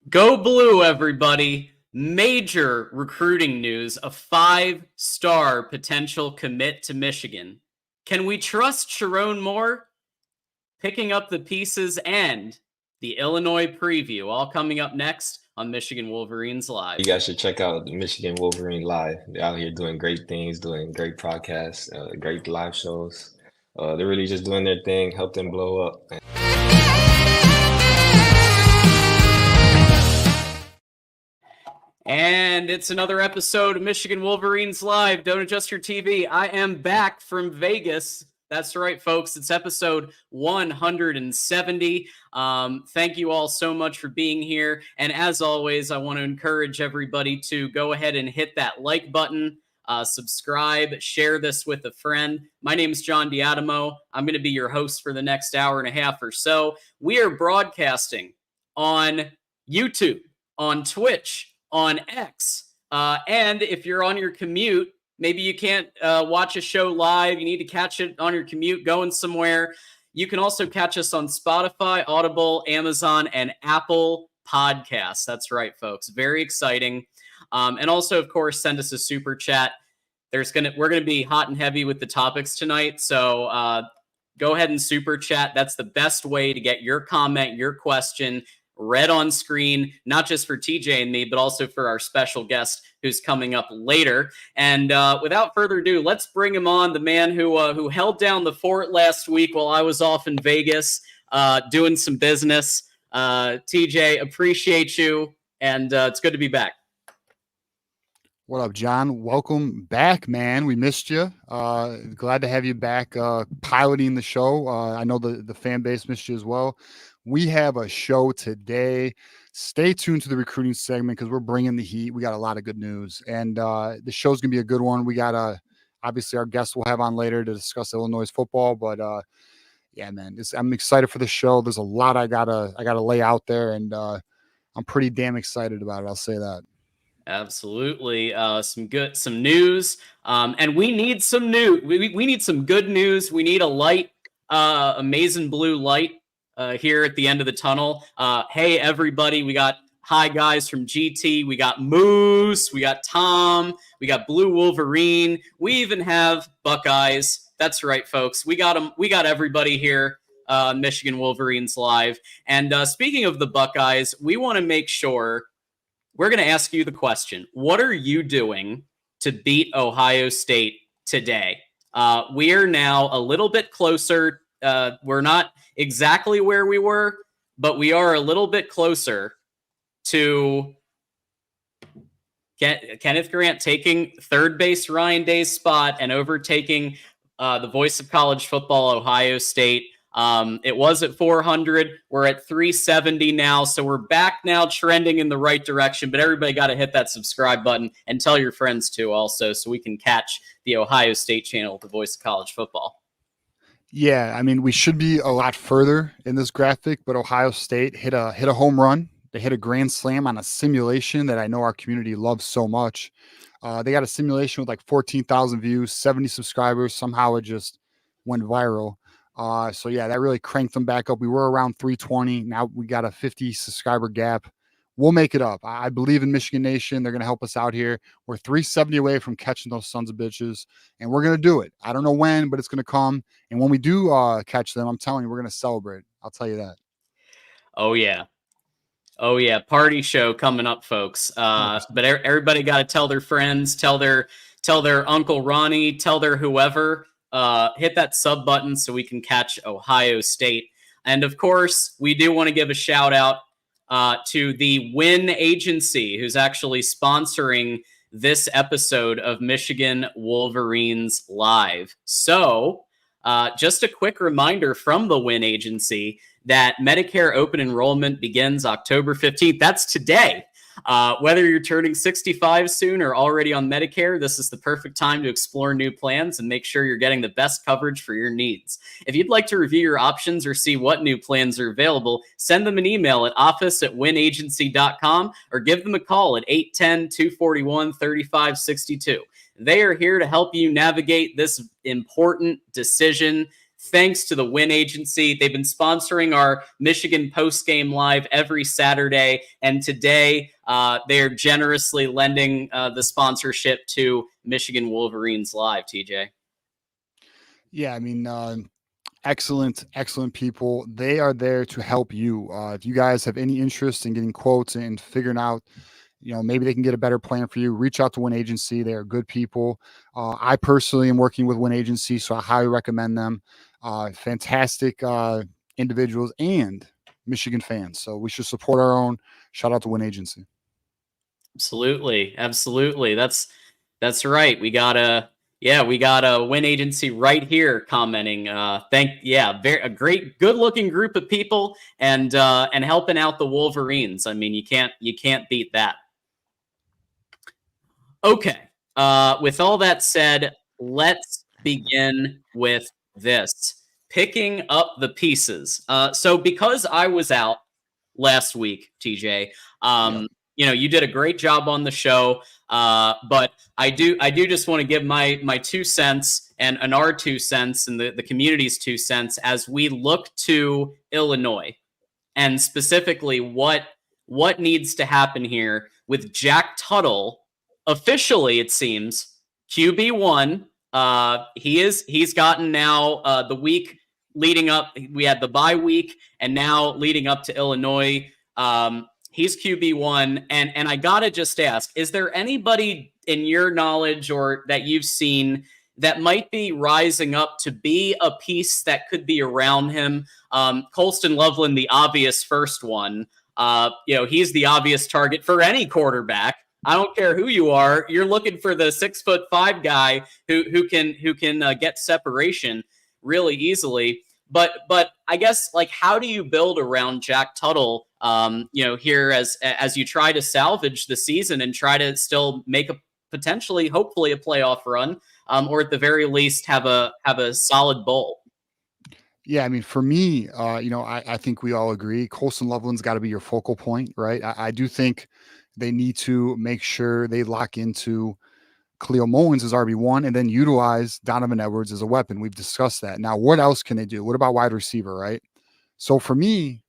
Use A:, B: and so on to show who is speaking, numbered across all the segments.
A: Go Blue, everybody. Major recruiting news, a 5-star potential commit to Michigan. Can we trust Sharon Moore? Picking up the pieces and the Illinois preview, all coming up next on Michigan Wolverines Live.
B: You guys should check out Michigan Wolverine Live. They're out here doing great things, doing great podcasts, great live shows. They're really just doing their thing, help them blow up.
A: And it's another episode of Michigan Wolverines Live. Don't adjust your TV. I am back from Vegas. That's right, folks. It's episode 170. Thank you all so much for being here. And as always, I want to encourage everybody to go ahead and hit that like button, subscribe, share this with a friend. My name is John Diadamo. I'm going to be your host for the next hour and a half or so. We are broadcasting on YouTube, on Twitch, on X. And if you're on your commute, maybe you can't watch a show live, you need to catch it on your commute going somewhere, you can also catch us on Spotify, Audible, Amazon, and Apple Podcasts. That's right, folks. Very exciting. And also, of course, send us a super chat. We're going to be hot and heavy with the topics tonight, so go ahead and super chat. That's the best way to get your comment, your question read on screen, not just for TJ and me, but also for our special guest who's coming up later. And without further ado, let's bring him on, the man who held down the fort last week while I was off in Vegas doing some business. TJ, appreciate you, and it's good to be back.
C: What up, John? Welcome back, man. We missed you. Glad to have you back piloting the show. I know the fan base missed you as well. We have a show today. Stay tuned to the recruiting segment because we're bringing the heat. We got a lot of good news, and the show's gonna be a good one. We got obviously our guest we'll have on later to discuss Illinois football, but yeah, man, I'm excited for the show. There's a lot I gotta lay out there, and I'm pretty damn excited about it. I'll say that.
A: Absolutely. Some news. And we need some news. We need some good news. We need a light, amazing blue light here at the end of the tunnel. Hey, everybody. We got hi guys from GT. We got Moose. We got Tom. We got Blue Wolverine. We even have Buckeyes. That's right, folks. We got them. We got everybody here. Michigan Wolverines Live. And speaking of the Buckeyes, we want to make sure we're going to ask you the question. What are you doing to beat Ohio State today? We are now a little bit closer. We're not exactly where we were, but we are a little bit closer to Kenneth Grant taking third base Ryan Day's spot and overtaking the voice of college football, Ohio State. It was at 400. We're at 370 now. So we're back now trending in the right direction, but everybody got to hit that subscribe button and tell your friends too also, so we can catch the Ohio State channel, the voice of college football.
C: Yeah. I mean, we should be a lot further in this graphic, but Ohio State hit a home run. They hit a grand slam on a simulation that I know our community loves so much. They got a simulation with like 14,000 views, 70 subscribers. Somehow it just went viral. So yeah, that really cranked them back up. We were around 320. Now we got a 50 subscriber gap. We'll make it up. I believe in Michigan Nation. They're going to help us out here. We're 370 away from catching those sons of bitches, and we're going to do it. I don't know when, but it's going to come. And when we do catch them, I'm telling you, we're going to celebrate. I'll tell you that.
A: Oh yeah. Oh yeah. Party show coming up, folks. But everybody got to tell their friends, tell their Uncle Ronnie, tell their whoever. Hit that sub button so we can catch Ohio State. And of course, we do want to give a shout out to the Win Agency, who's actually sponsoring this episode of Michigan Wolverines Live. So just a quick reminder from the Win Agency that Medicare open enrollment begins October 15th. That's today. Whether you're turning 65 soon or already on Medicare, this is the perfect time to explore new plans and make sure you're getting the best coverage for your needs. If you'd like to review your options or see what new plans are available, send them an email at office@winagency.com or give them a call at 810-241-3562. They are here to help you navigate this important decision. thanks to the Win Agency. They've been sponsoring our Michigan Postgame Live every Saturday, and today they are generously lending the sponsorship to Michigan Wolverines Live, TJ.
C: Yeah, I mean, excellent people. They are there to help you. If you guys have any interest in getting quotes and figuring out, maybe they can get a better plan for you, reach out to Win Agency. They are good people. I personally am working with Win Agency, so I highly recommend them. Fantastic individuals and Michigan fans. So we should support our own. Shout out to Win Agency.
A: Absolutely. That's right. We got a Win Agency right here commenting. A great, good-looking group of people, and helping out the Wolverines. I mean, you can't beat that. Okay. With all that said, let's begin with this. Picking up the pieces. So because I was out last week, TJ, you did a great job on the show. But I do just want to give my 2 cents and our 2 cents and the community's 2 cents as we look to Illinois, and specifically what needs to happen here with Jack Tuttle officially, it seems, QB1. He's gotten now the week leading up. We had the bye week, and now leading up to Illinois. He's QB1, and I gotta just ask: is there anybody in your knowledge or that you've seen that might be rising up to be a piece that could be around him? Colston Loveland, the obvious first one. He's the obvious target for any quarterback. I don't care who you are. You're looking for the 6'5" guy who can get separation really easily. But I guess, like, how do you build around Jack Tuttle? Here as you try to salvage the season and try to still make a potentially, hopefully, a playoff run, or at the very least have a solid bowl.
C: Yeah, I mean, for me, I think we all agree Colston Loveland's got to be your focal point, right? I do think they need to make sure they lock into Khalil Mullins as RB1 and then utilize Donovan Edwards as a weapon. We've discussed that. Now, what else can they do? What about wide receiver, right? So for me,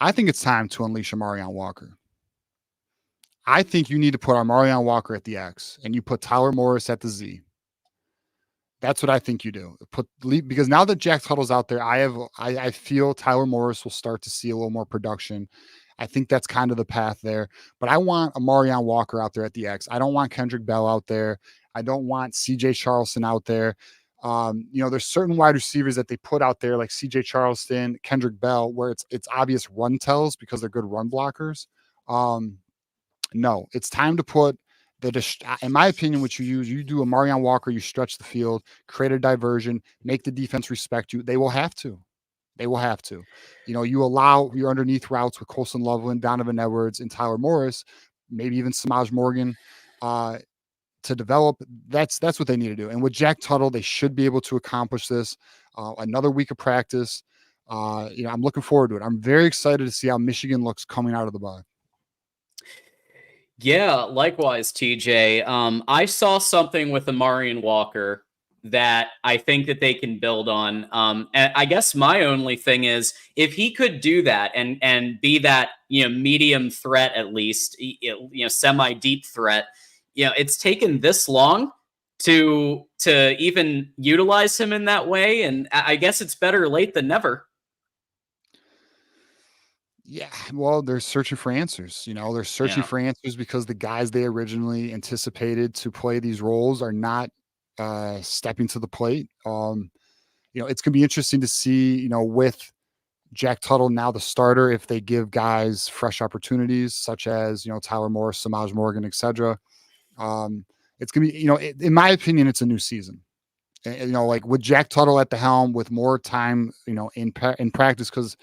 C: I think it's time to unleash Amarion Walker. I think you need to put Amarion Walker at the X and you put Tyler Morris at the Z. That's what I think you do. Because now that Jack Tuttle's out there, I feel Tyler Morris will start to see a little more production. I think that's kind of the path there. But I want Amarion Walker out there at the X. I don't want Kendrick Bell out there. I don't want CJ Charleston out there. There's certain wide receivers that they put out there like CJ Charleston, Kendrick Bell, where it's obvious run tells because they're good run blockers. No, it's time to put in my opinion, what you do Amarion Walker, you stretch the field, create a diversion, make the defense respect you. They will have to. You allow your underneath routes with Colston Loveland, Donovan Edwards, and Tyler Morris, maybe even Samaj Morgan, to develop. That's what they need to do. And with Jack Tuttle, they should be able to accomplish this. Another week of practice. I'm looking forward to it. I'm very excited to see how Michigan looks coming out of the bye.
A: Yeah, likewise, TJ. I saw something with Amarion Walker that I think that they can build on. And I guess my only thing is if he could do that and be that, medium threat, at least, semi deep threat, it's taken this long to even utilize him in that way. And I guess it's better late than never.
C: Yeah, well, they're searching for answers. They're searching for answers because the guys they originally anticipated to play these roles are not stepping to the plate. It's gonna be interesting to see, with Jack Tuttle now the starter, if they give guys fresh opportunities such as Tyler Morris, Samaj Morgan, etc. It's gonna be, in my opinion, it's a new season. Like with Jack Tuttle at the helm, with more time, in practice, because,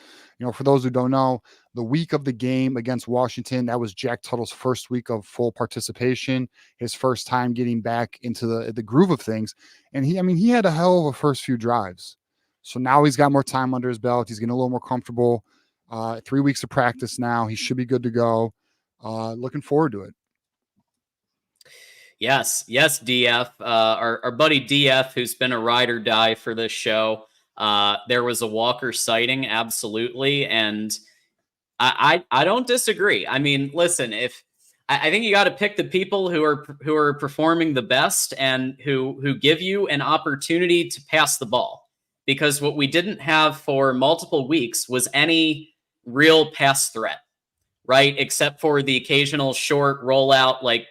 C: for those who don't know, the week of the game against Washington, that was Jack Tuttle's first week of full participation, his first time getting back into the groove of things. And he had a hell of a first few drives. So now he's got more time under his belt. He's getting a little more comfortable. 3 weeks of practice now. He should be good to go. Looking forward to it.
A: Yes, DF, our buddy DF, who's been a ride or die for this show. There was a Walker sighting, absolutely, and I don't disagree. I mean, listen, if I think you got to pick the people who are performing the best and who give you an opportunity to pass the ball, because what we didn't have for multiple weeks was any real pass threat, right? Except for the occasional short rollout, like,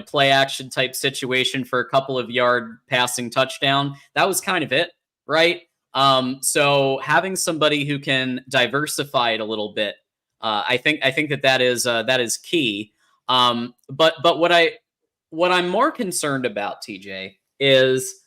A: play action type situation for a couple of yard passing touchdown. That was kind of it, right? So having somebody who can diversify it a little bit, I think that is key. But what I'm more concerned about, TJ, is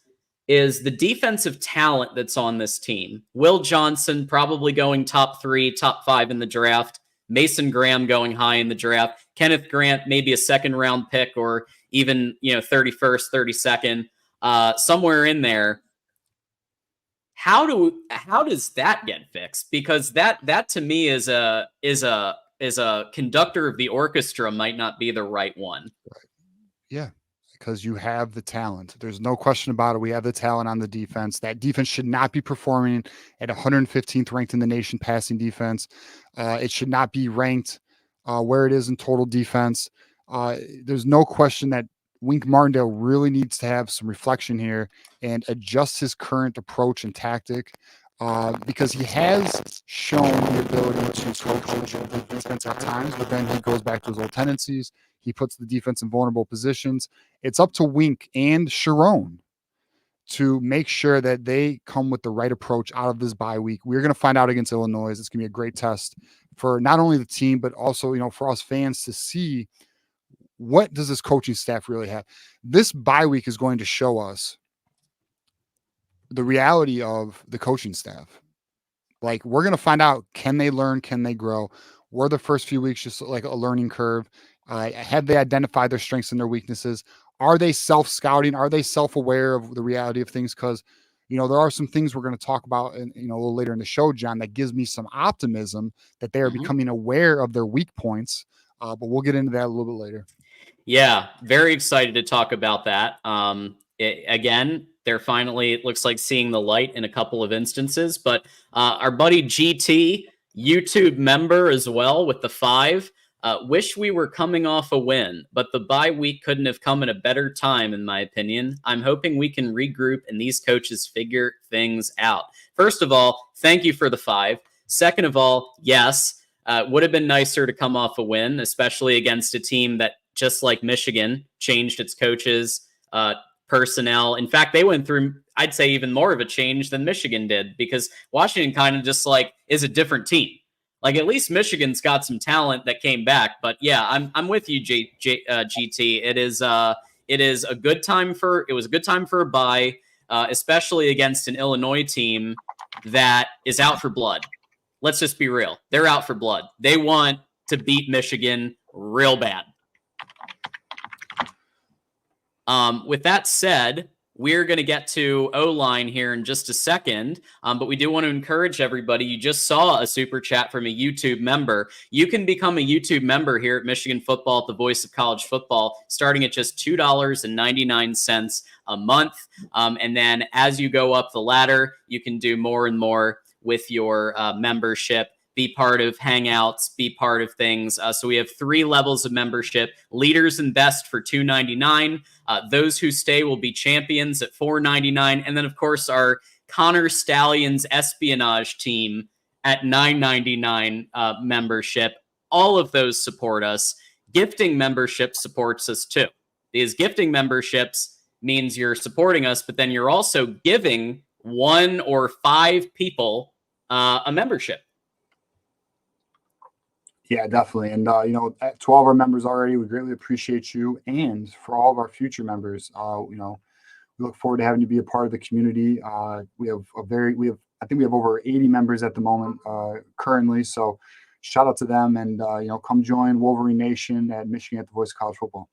A: the defensive talent that's on this team. Will Johnson probably going top 3, top 5 in the draft. Mason Graham going high in the draft. Kenneth Grant, maybe a second round pick, or even 31st, 32nd, somewhere in there. How does that get fixed? Because that to me is a conductor of the orchestra might not be the right one.
C: Right. Yeah, because you have the talent. There's no question about it. We have the talent on the defense. That defense should not be performing at 115th ranked in the nation passing defense. It should not be ranked where it is in total defense. There's no question that Wink Martindale really needs to have some reflection here and adjust his current approach and tactic, because he has shown the ability to coach the defense at times, but then he goes back to his old tendencies. He puts the defense in vulnerable positions. It's up to Wink and Sharon to make sure that they come with the right approach out of this bye week. We're going to find out against Illinois. It's going to be a great test for not only the team, but also, for us fans to see what does this coaching staff really have. This bye week is going to show us the reality of the coaching staff. Like, we're going to find out, can they learn? Can they grow? Were the first few weeks just like a learning curve? Have they identified their strengths and their weaknesses? Are they self-scouting? Are they self-aware of the reality of things? Because, there are some things we're going to talk about a little later in the show, John, that gives me some optimism that they are becoming aware of their weak points. But we'll get into that a little bit later.
A: Yeah, very excited to talk about that. Again, they're finally, it looks like, seeing the light in a couple of instances. But our buddy GT, YouTube member as well with the 5, wish we were coming off a win, but the bye week couldn't have come at a better time, in my opinion. I'm hoping we can regroup and these coaches figure things out. First of all, thank you for the 5. Second of all, yes, would have been nicer to come off a win, especially against a team that, just like Michigan, changed its coaches, personnel. In fact, they went through, I'd say, even more of a change than Michigan did, because Washington kind of just is a different team. Like, at least Michigan's got some talent that came back. But yeah, I'm with you, GT. It is a good time for a bye, especially against an Illinois team that is out for blood. Let's just be real. They're out for blood. They want to beat Michigan real bad. With that said, we're going to get to O-line here in just a second, but we do want to encourage everybody. You just saw a super chat from a YouTube member. You can become a YouTube member here at Michigan Football, at the Voice of College Football, starting at just $2.99 a month. And then as you go up the ladder, you can do more and more with your membership. Be part of Hangouts, be part of things. So we have 3 levels of membership: leaders and best for $2.99. Those who stay will be champions at $4.99. And then, of course, our Connor Stallions espionage team at $9.99 membership. All of those support us. Gifting membership supports us too. Because gifting memberships means you're supporting us, but then you're also giving 1 or 5 people a membership.
C: Yeah, definitely. And, to all of our members already, we greatly appreciate you. And for all of our future members, we look forward to having you be a part of the community. I think we have over 80 members at the moment currently. So shout out to them, and, come join Wolverine Nation at Michigan at the Voice of College Football.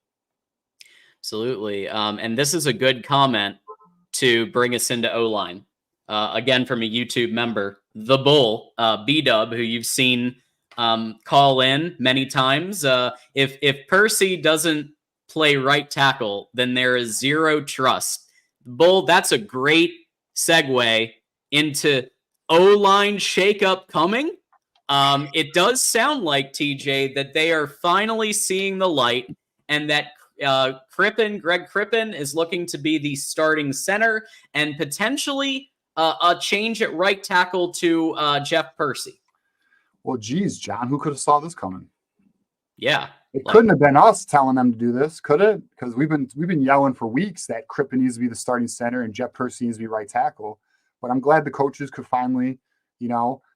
A: Absolutely. And this is a good comment to bring us into O-line. Again, from a YouTube member, The Bull, B-Dub, who you've seen call in many times. If Percy doesn't play right tackle, then there is zero trust. Bull, that's a great segue into O-line shakeup coming. It does sound like, TJ, that they are finally seeing the light, and that Greg Crippen is looking to be the starting center, and potentially a change at right tackle to Jeff Percy.
C: Well, geez, John, who could have saw this coming?
A: Yeah.
C: It couldn't have been us telling them to do this, could it? Because we've been yelling for weeks that Crippen needs to be the starting center and Jeff Percy needs to be right tackle. But I'm glad the coaches could finally,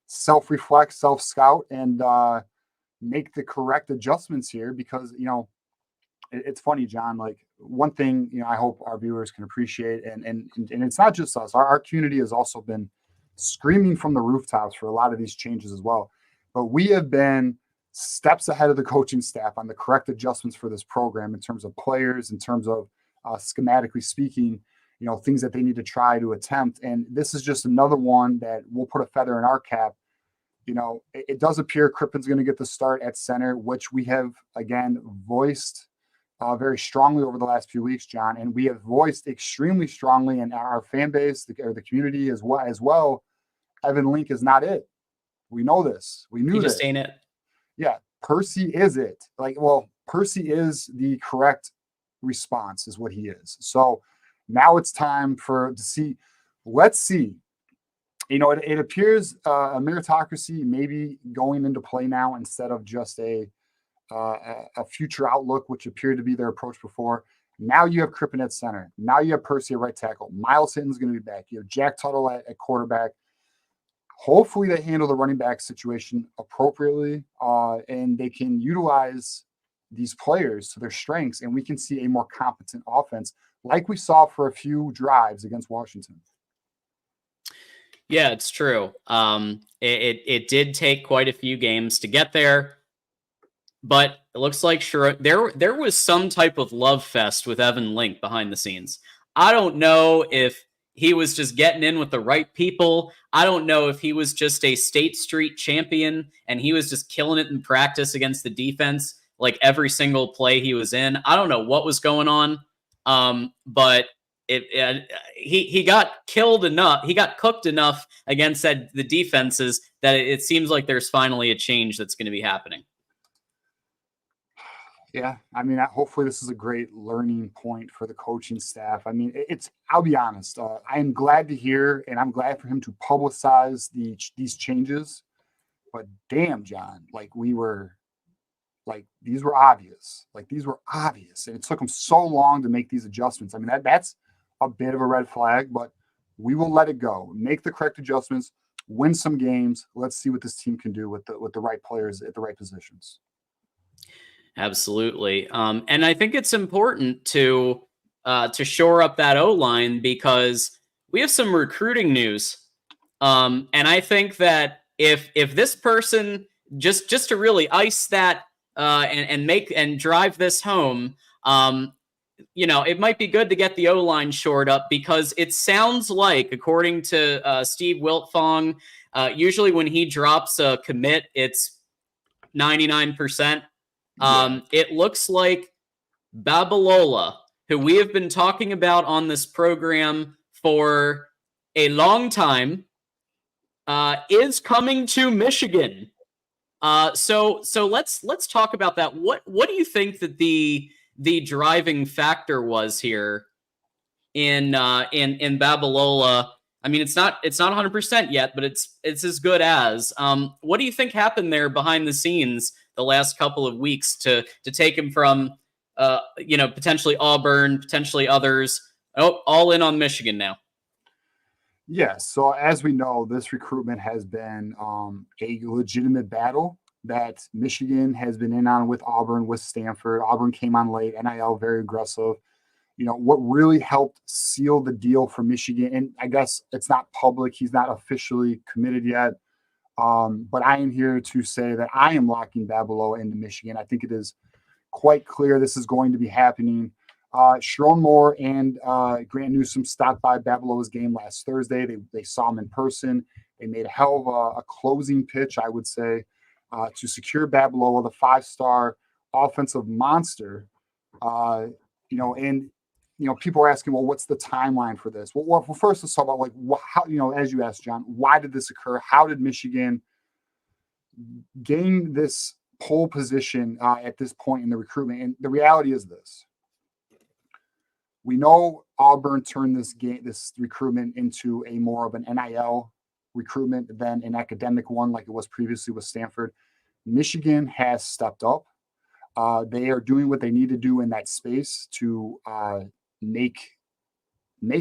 C: self-reflect, self-scout, and make the correct adjustments here. Because it's funny, John. Like, one thing I hope our viewers can appreciate, and it's not just us. Our community has also been screaming from the rooftops for a lot of these changes as well. But we have been steps ahead of the coaching staff on the correct adjustments for this program in terms of players, in terms of schematically speaking, things that they need to try to attempt. And this is just another one that will put a feather in our cap. It does appear Crippen's going to get the start at center, which we have, again, voiced very strongly over the last few weeks, John. And we have voiced extremely strongly in our fan base, the community as well. Evan Link is not it. We know this. We knew
A: he
C: this.
A: Just ain't it.
C: Yeah, Percy is it. Percy is the correct response, is what he is. So now it's time to see. Let's see. It appears a meritocracy maybe going into play now instead of just a future outlook, which appeared to be their approach before. Now you have Crippen at center. Now you have Percy at right tackle. Miles Hinton's going to be back. You have Jack Tuttle at quarterback. Hopefully they handle the running back situation appropriately, and they can utilize these players to their strengths, and we can see a more competent offense like we saw for a few drives against Washington.
A: Yeah, it's true. It did take quite a few games to get there, but it looks like there was some type of love fest with Evan Link behind the scenes. I don't know if he was just getting in with the right people. I don't know if he was just a State Street champion and he was just killing it in practice against the defense, like every single play he was in. I don't know what was going on, but he got killed enough. He got cooked enough against the defenses that it seems like there's finally a change that's going to be happening.
C: Yeah, hopefully this is a great learning point for the coaching staff. I'll be honest. I'm glad to hear, and I'm glad for him to publicize these changes. But damn, John, these were obvious. These were obvious, and it took them so long to make these adjustments. That's a bit of a red flag, but we will let it go. Make the correct adjustments, win some games. Let's see what this team can do with the right players at the right positions.
A: Absolutely. And I think it's important to shore up that O-line because we have some recruiting news. And I think that if this person just to really ice that and drive this home, it might be good to get the O-line shored up because it sounds like, according to Steve Wiltfong, usually when he drops a commit, it's 99%. It looks like Babalola, who we have been talking about on this program for a long time, is coming to Michigan. So let's talk about that. What do you think that the driving factor was here in Babalola? It's not 100% yet, but it's as good as. What do you think happened there behind the scenes the last couple of weeks to take him from potentially Auburn, potentially others, all in on Michigan now?
C: Yes. So as we know, this recruitment has been a legitimate battle that Michigan has been in on with Auburn, with Stanford. Auburn came on late, NIL very aggressive. What really helped seal the deal for Michigan, and I guess it's not public, he's not officially committed yet, but I am here to say that I am locking Babalola into Michigan. I think it is quite clear this is going to be happening. Sharon Moore and Grant Newsom stopped by Babalola's game last Thursday. They saw him in person. They made a hell of a closing pitch, I would say, to secure Babalola, the 5-star offensive monster. And people are asking, well, what's the timeline for this? Well, first let's talk about like how, as you asked, John, why did this occur? How did Michigan gain this pole position at this point in the recruitment? And the reality is this: we know Auburn turned this recruitment into a more of an NIL recruitment than an academic one, like it was previously with Stanford. Michigan has stepped up. They are doing what they need to do in that space to make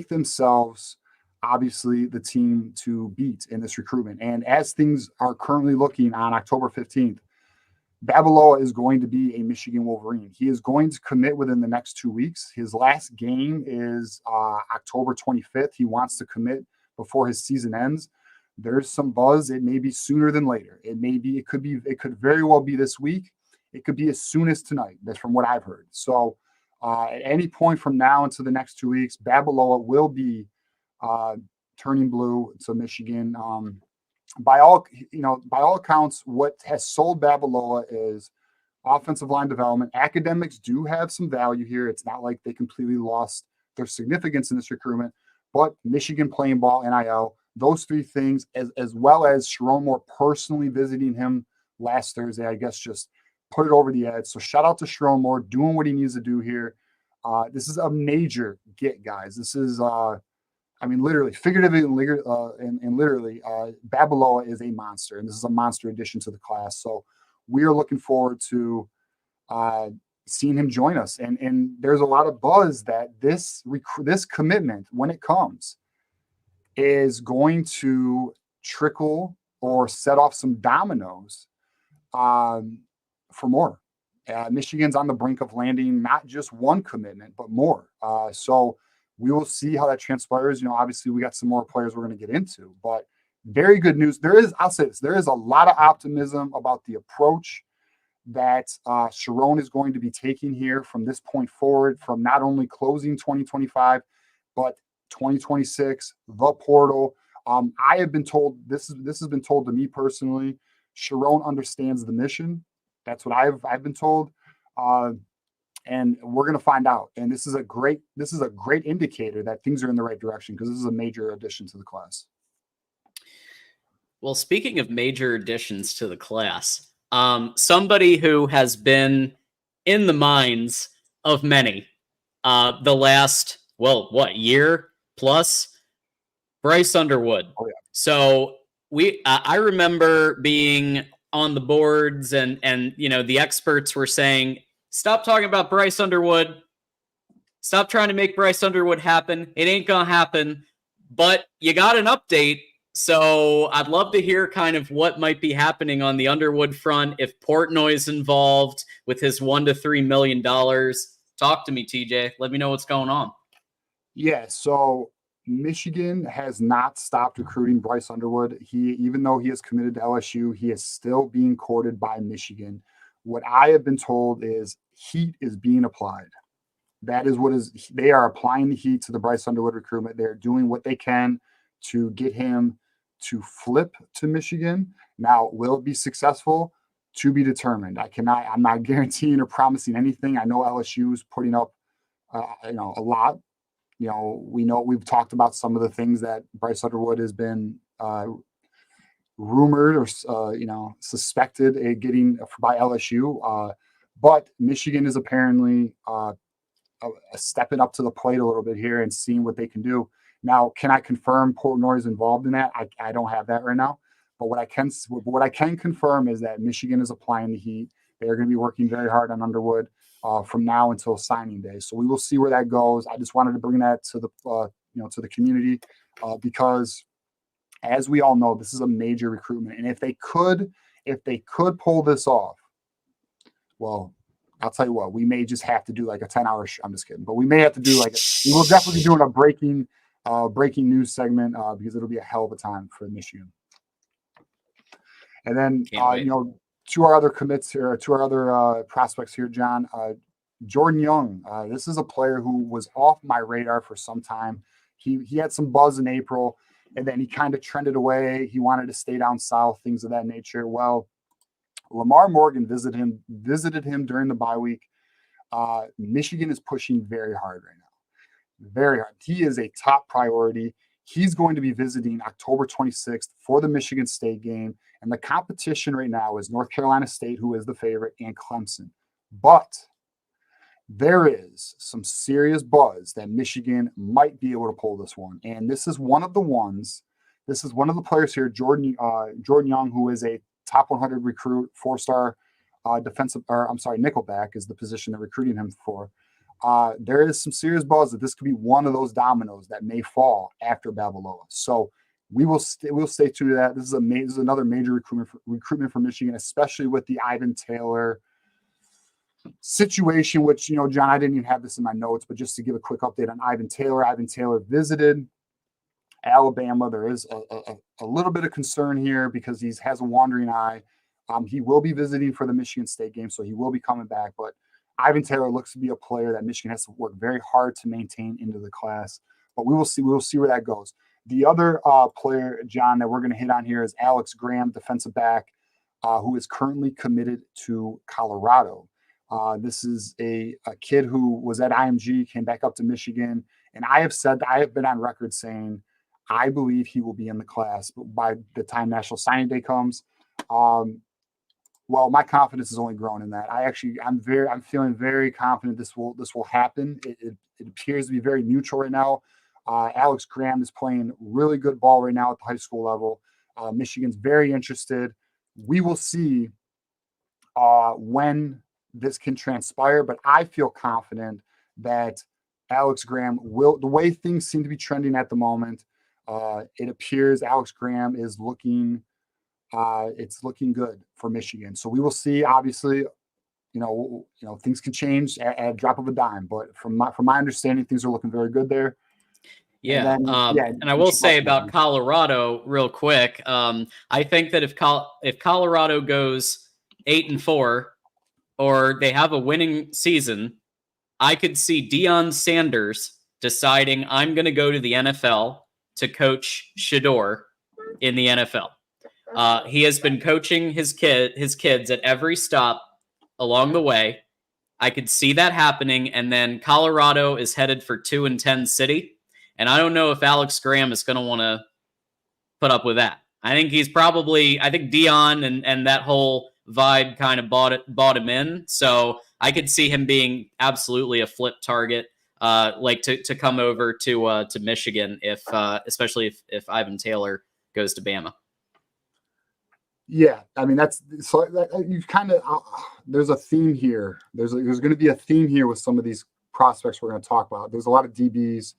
C: themselves obviously the team to beat in this recruitment. And as things are currently looking on October 15th, Babalola is going to be a Michigan Wolverine. He is going to commit within the next 2 weeks. His last game is October 25th. He wants to commit before his season ends. There's some buzz. It may be sooner than later. It could very well be this week. It could be as soon as tonight. That's from what I've heard. So at any point from now into the next 2 weeks, Babalola will be turning blue to Michigan. By all accounts, what has sold Babalola is offensive line development. Academics do have some value here. It's not like they completely lost their significance in this recruitment, but Michigan playing ball, NIL, those three things, as well as Sharon Moore personally visiting him last Thursday, I guess just put it over the edge. So shout out to Sharon Moore doing what he needs to do here. This is a major get, guys. This is literally, figuratively, and literally, Babalola is a monster, and this is a monster addition to the class. So we are looking forward to seeing him join us. And there's a lot of buzz that this commitment, when it comes, is going to trickle or set off some dominoes for more. Michigan's on the brink of landing not just one commitment, but more. So we will see how that transpires. Obviously we got some more players we're going to get into, but very good news. I'll say this, there is a lot of optimism about the approach that Sharon is going to be taking here from this point forward, from not only closing 2025, but 2026, the portal. I have been told, this has been told to me personally, Sharon understands the mission. That's what I've been told. And we're going to find out. And this is a great indicator that things are in the right direction, because this is a major addition to the class.
A: Well, speaking of major additions to the class, somebody who has been in the minds of many the last, year plus, Bryce Underwood.
C: Oh, yeah.
A: So I remember being on the boards and the experts were saying, stop talking about Bryce Underwood. Stop trying to make Bryce Underwood happen. It ain't going to happen. But you got an update. So I'd love to hear kind of what might be happening on the Underwood front. If Portnoy's involved with his $1 to $3 million, talk to me, TJ. Let me know what's going on.
C: Yeah. So Michigan has not stopped recruiting Bryce Underwood. Even though he is committed to LSU, he is still being courted by Michigan. What I have been told is heat is being applied. That is they are applying the heat to the Bryce Underwood recruitment. They're doing what they can to get him to flip to Michigan. Now, will it be successful? To be determined. I'm not guaranteeing or promising anything. I know LSU is putting up, a lot. We've talked about some of the things that Bryce Underwood has been rumored or suspected getting by LSU, but Michigan is apparently stepping up to the plate a little bit here and seeing what they can do. Now, can I confirm Portnoy is involved in that? I don't have that right now, but what I can confirm is that Michigan is applying the heat. They are going to be working very hard on Underwood from now until signing day. So we will see where that goes. I just wanted to bring that to the community because, as we all know, this is a major recruitment. And if they could pull this off, well, I'll tell you what, we may just have to do like a 10-hour show. I'm just kidding. But we may have to do we will definitely be doing a breaking news segment because it'll be a hell of a time for Michigan. And then, to our other commits here, to our other prospects here, John, Jordan Young. This is a player who was off my radar for some time. He had some buzz in April, and then he kind of trended away. He wanted to stay down south, things of that nature. Well, Lamar Morgan visited him during the bye week. Michigan is pushing very hard right now. very hard. He is a top priority. He's going to be visiting October 26th for the Michigan State game. And the competition right now is North Carolina State, who is the favorite, and Clemson. But there is some serious buzz that Michigan might be able to pull this one. And this is one of the ones. This is one of the players here, Jordan Young, who is a top 100 recruit, 4-star nickelback is the position they're recruiting him for. There is some serious buzz that this could be one of those dominoes that may fall after Babalola. So we'll stay true to that. This is another major recruitment for Michigan, especially with the Ivan Taylor situation, which, John, I didn't even have this in my notes, but just to give a quick update on Ivan Taylor visited Alabama. There is a little bit of concern here because he has a wandering eye. He will be visiting for the Michigan State game, so he will be coming back. But Ivan Taylor looks to be a player that Michigan has to work very hard to maintain into the class. But we will see. We will see where that goes. The other player, John, that we're going to hit on here is Alex Graham, defensive back, who is currently committed to Colorado. This is a kid who was at IMG, came back up to Michigan, and I have been on record saying I believe he will be in the class by the time National Signing Day comes. Well, my confidence has only grown in that. I'm feeling very confident this will happen. It appears to be very mutual right now. Alex Graham is playing really good ball right now at the high school level. Michigan's very interested. We will see when this can transpire, but I feel confident that Alex Graham will. The way things seem to be trending at the moment, it appears Alex Graham is looking. It's looking good for Michigan. So we will see. Obviously, things can change at a drop of a dime. But from my understanding, things are looking very good there.
A: Yeah. And I will say about Colorado real quick. I think that if Colorado goes 8-4 or they have a winning season, I could see Deion Sanders deciding I'm going to go to the NFL to coach Shador in the NFL. He has been coaching his kids at every stop along the way. I could see that happening, and then Colorado is headed for 2-10 city, and I don't know if Alex Graham is going to want to put up with that. I think Deion and that whole vibe kind of bought him in, so I could see him being absolutely a flip target, to come over to Michigan especially if Ivan Taylor goes to Bama.
C: Yeah, I mean you kind of there's a theme here. There's going to be a theme here with some of these prospects we're going to talk about. There's a lot of DBs.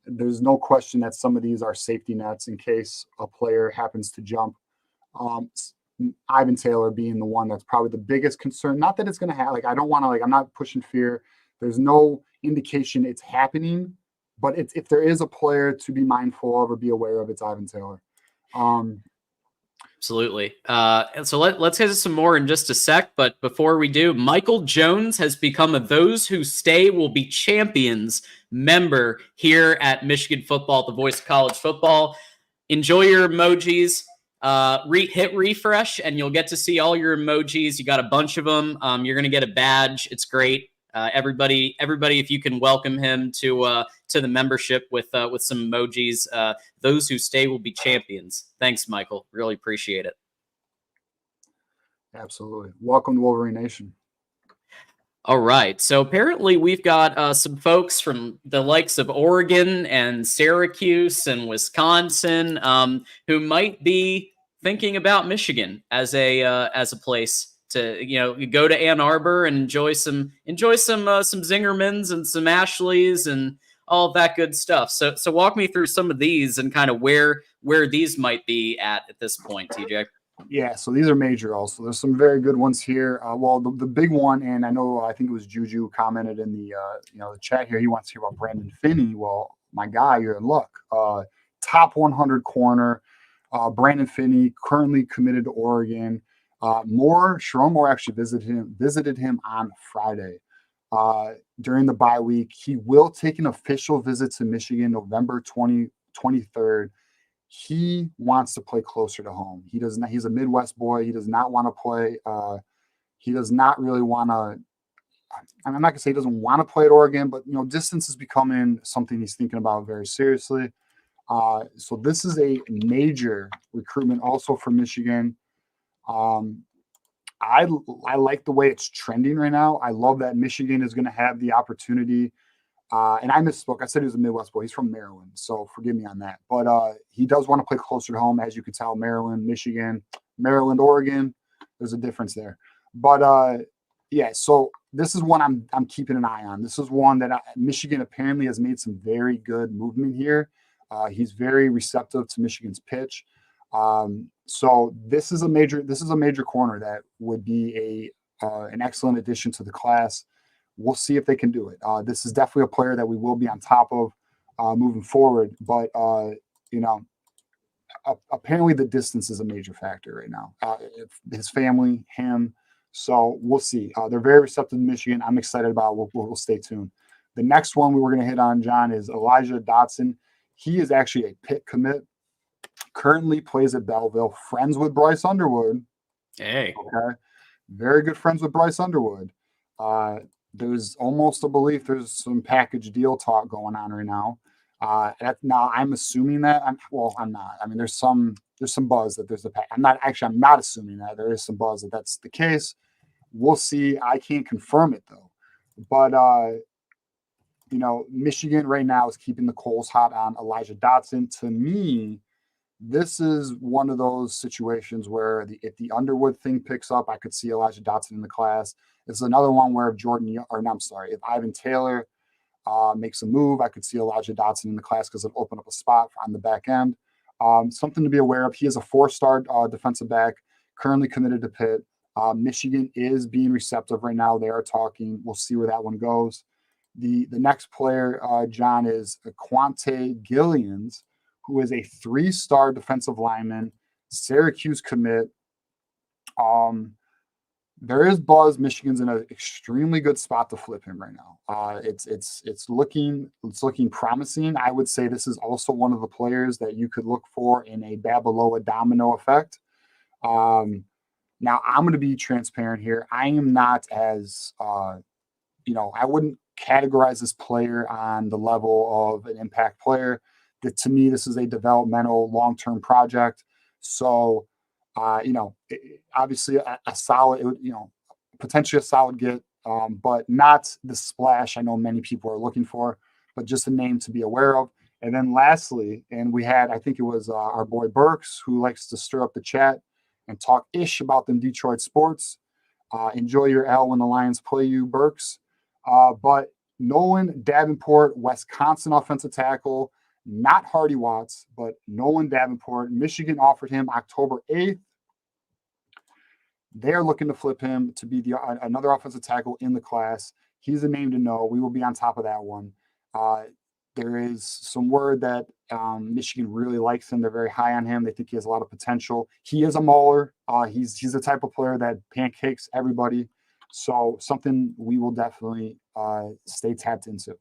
C: There's no question that some of these are safety nets in case a player happens to jump. Ivan Taylor being the one that's probably the biggest concern. Not that it's going to happen. I don't want to I'm not pushing fear. There's no indication it's happening, but if there is a player to be mindful of or be aware of, it's Ivan Taylor.
A: Absolutely. So let's get to some more in just a sec. But before we do, Michael Jones has become a Those Who Stay Will Be Champions member here at Michigan Football, the voice of college football. Enjoy your emojis. Hit refresh, and you'll get to see all your emojis. You got a bunch of them. You're going to get a badge. It's great. Everybody, if you can welcome him to the membership with some emojis. Those who stay will be champions. Thanks, Michael. Really appreciate it.
C: Absolutely. Welcome to Wolverine Nation.
A: All right. So apparently we've got some folks from the likes of Oregon and Syracuse and Wisconsin who might be thinking about Michigan as a place to go to Ann Arbor and enjoy some Zingermans and some Ashleys and all of that good stuff. So walk me through some of these and kind of where these might be at this point, TJ.
C: Yeah, so these are major also. There's some very good ones here. Well, the big one, and I think it was Juju commented in the the chat here. He wants to hear about Brandon Finney. Well, my guy, you're in luck. Top 100 corner. Brandon Finney, currently committed to Oregon. Sharon Moore actually visited him on Friday during the bye week. He will take an official visit to Michigan November 23rd. He wants to play closer to home. He does not. He's a Midwest boy. He does not want to play. He does not really want to I'm not gonna say he doesn't want to play at Oregon, but distance is becoming something he's thinking about very seriously. So this is a major recruitment also for Michigan. I like the way it's trending right now. I love that Michigan is going to have the opportunity. And I misspoke. I said he was a Midwest boy. He's from Maryland, so forgive me on that. But he does want to play closer to home, as you can tell. Maryland, Michigan, Maryland, Oregon. There's a difference there. But yeah, so this is one I'm keeping an eye on. This is one that Michigan apparently has made some very good movement here. He's very receptive to Michigan's pitch. So this is a major corner that would be an excellent addition to the class. We'll see if they can do it. This is definitely a player that we will be on top of moving forward. But apparently the distance is a major factor right now. His family, him. So we'll see. They're very receptive to Michigan. I'm excited about it. We'll stay tuned. The next one we were going to hit on, John, is Elijah Dotson. He is actually a Pitt commit. Currently plays at Belleville. Friends with Bryce Underwood.
A: Hey.
C: Okay. Very good friends with Bryce Underwood. There's almost a belief there's some package deal talk going on right now. Now I'm assuming that I'm not. I mean, there's some buzz that there's I'm not assuming that. There is some buzz that that's the case. We'll see. I can't confirm it though. But Michigan right now is keeping the coals hot on Elijah Dotson. To me, this is one of those situations where if the Underwood thing picks up, I could see Elijah Dotson in the class. This is another one where if Ivan Taylor makes a move, I could see Elijah Dotson in the class because it'll open up a spot on the back end. Something to be aware of. He is a 4-star defensive back, currently committed to Pitt. Michigan is being receptive right now. They are talking. We'll see where that one goes. The next player, John, is Quante Gillians, who is a 3-star defensive lineman, Syracuse commit. There is buzz. Michigan's in an extremely good spot to flip him right now. It's looking promising. I would say this is also one of the players that you could look for in a Babalola domino effect. Now I'm going to be transparent here. I am not as I wouldn't categorize this player on the level of an impact player. That to me, this is a developmental long-term project. So, obviously a solid, potentially a solid get, but not the splash I know many people are looking for, but just a name to be aware of. And then lastly, and we had, I think it was our boy Burks, who likes to stir up the chat and talk ish about them Detroit sports. Enjoy your L when the Lions play you, Burks. But Nolan Davenport, Wisconsin offensive tackle, not Hardy Watts, but Nolan Davenport. Michigan offered him October 8th. They're looking to flip him to be another offensive tackle in the class. He's a name to know. We will be on top of that one. There is some word that Michigan really likes him. They're very high on him. They think he has a lot of potential. He is a mauler. He's the type of player that pancakes everybody. So something we will definitely stay tapped into.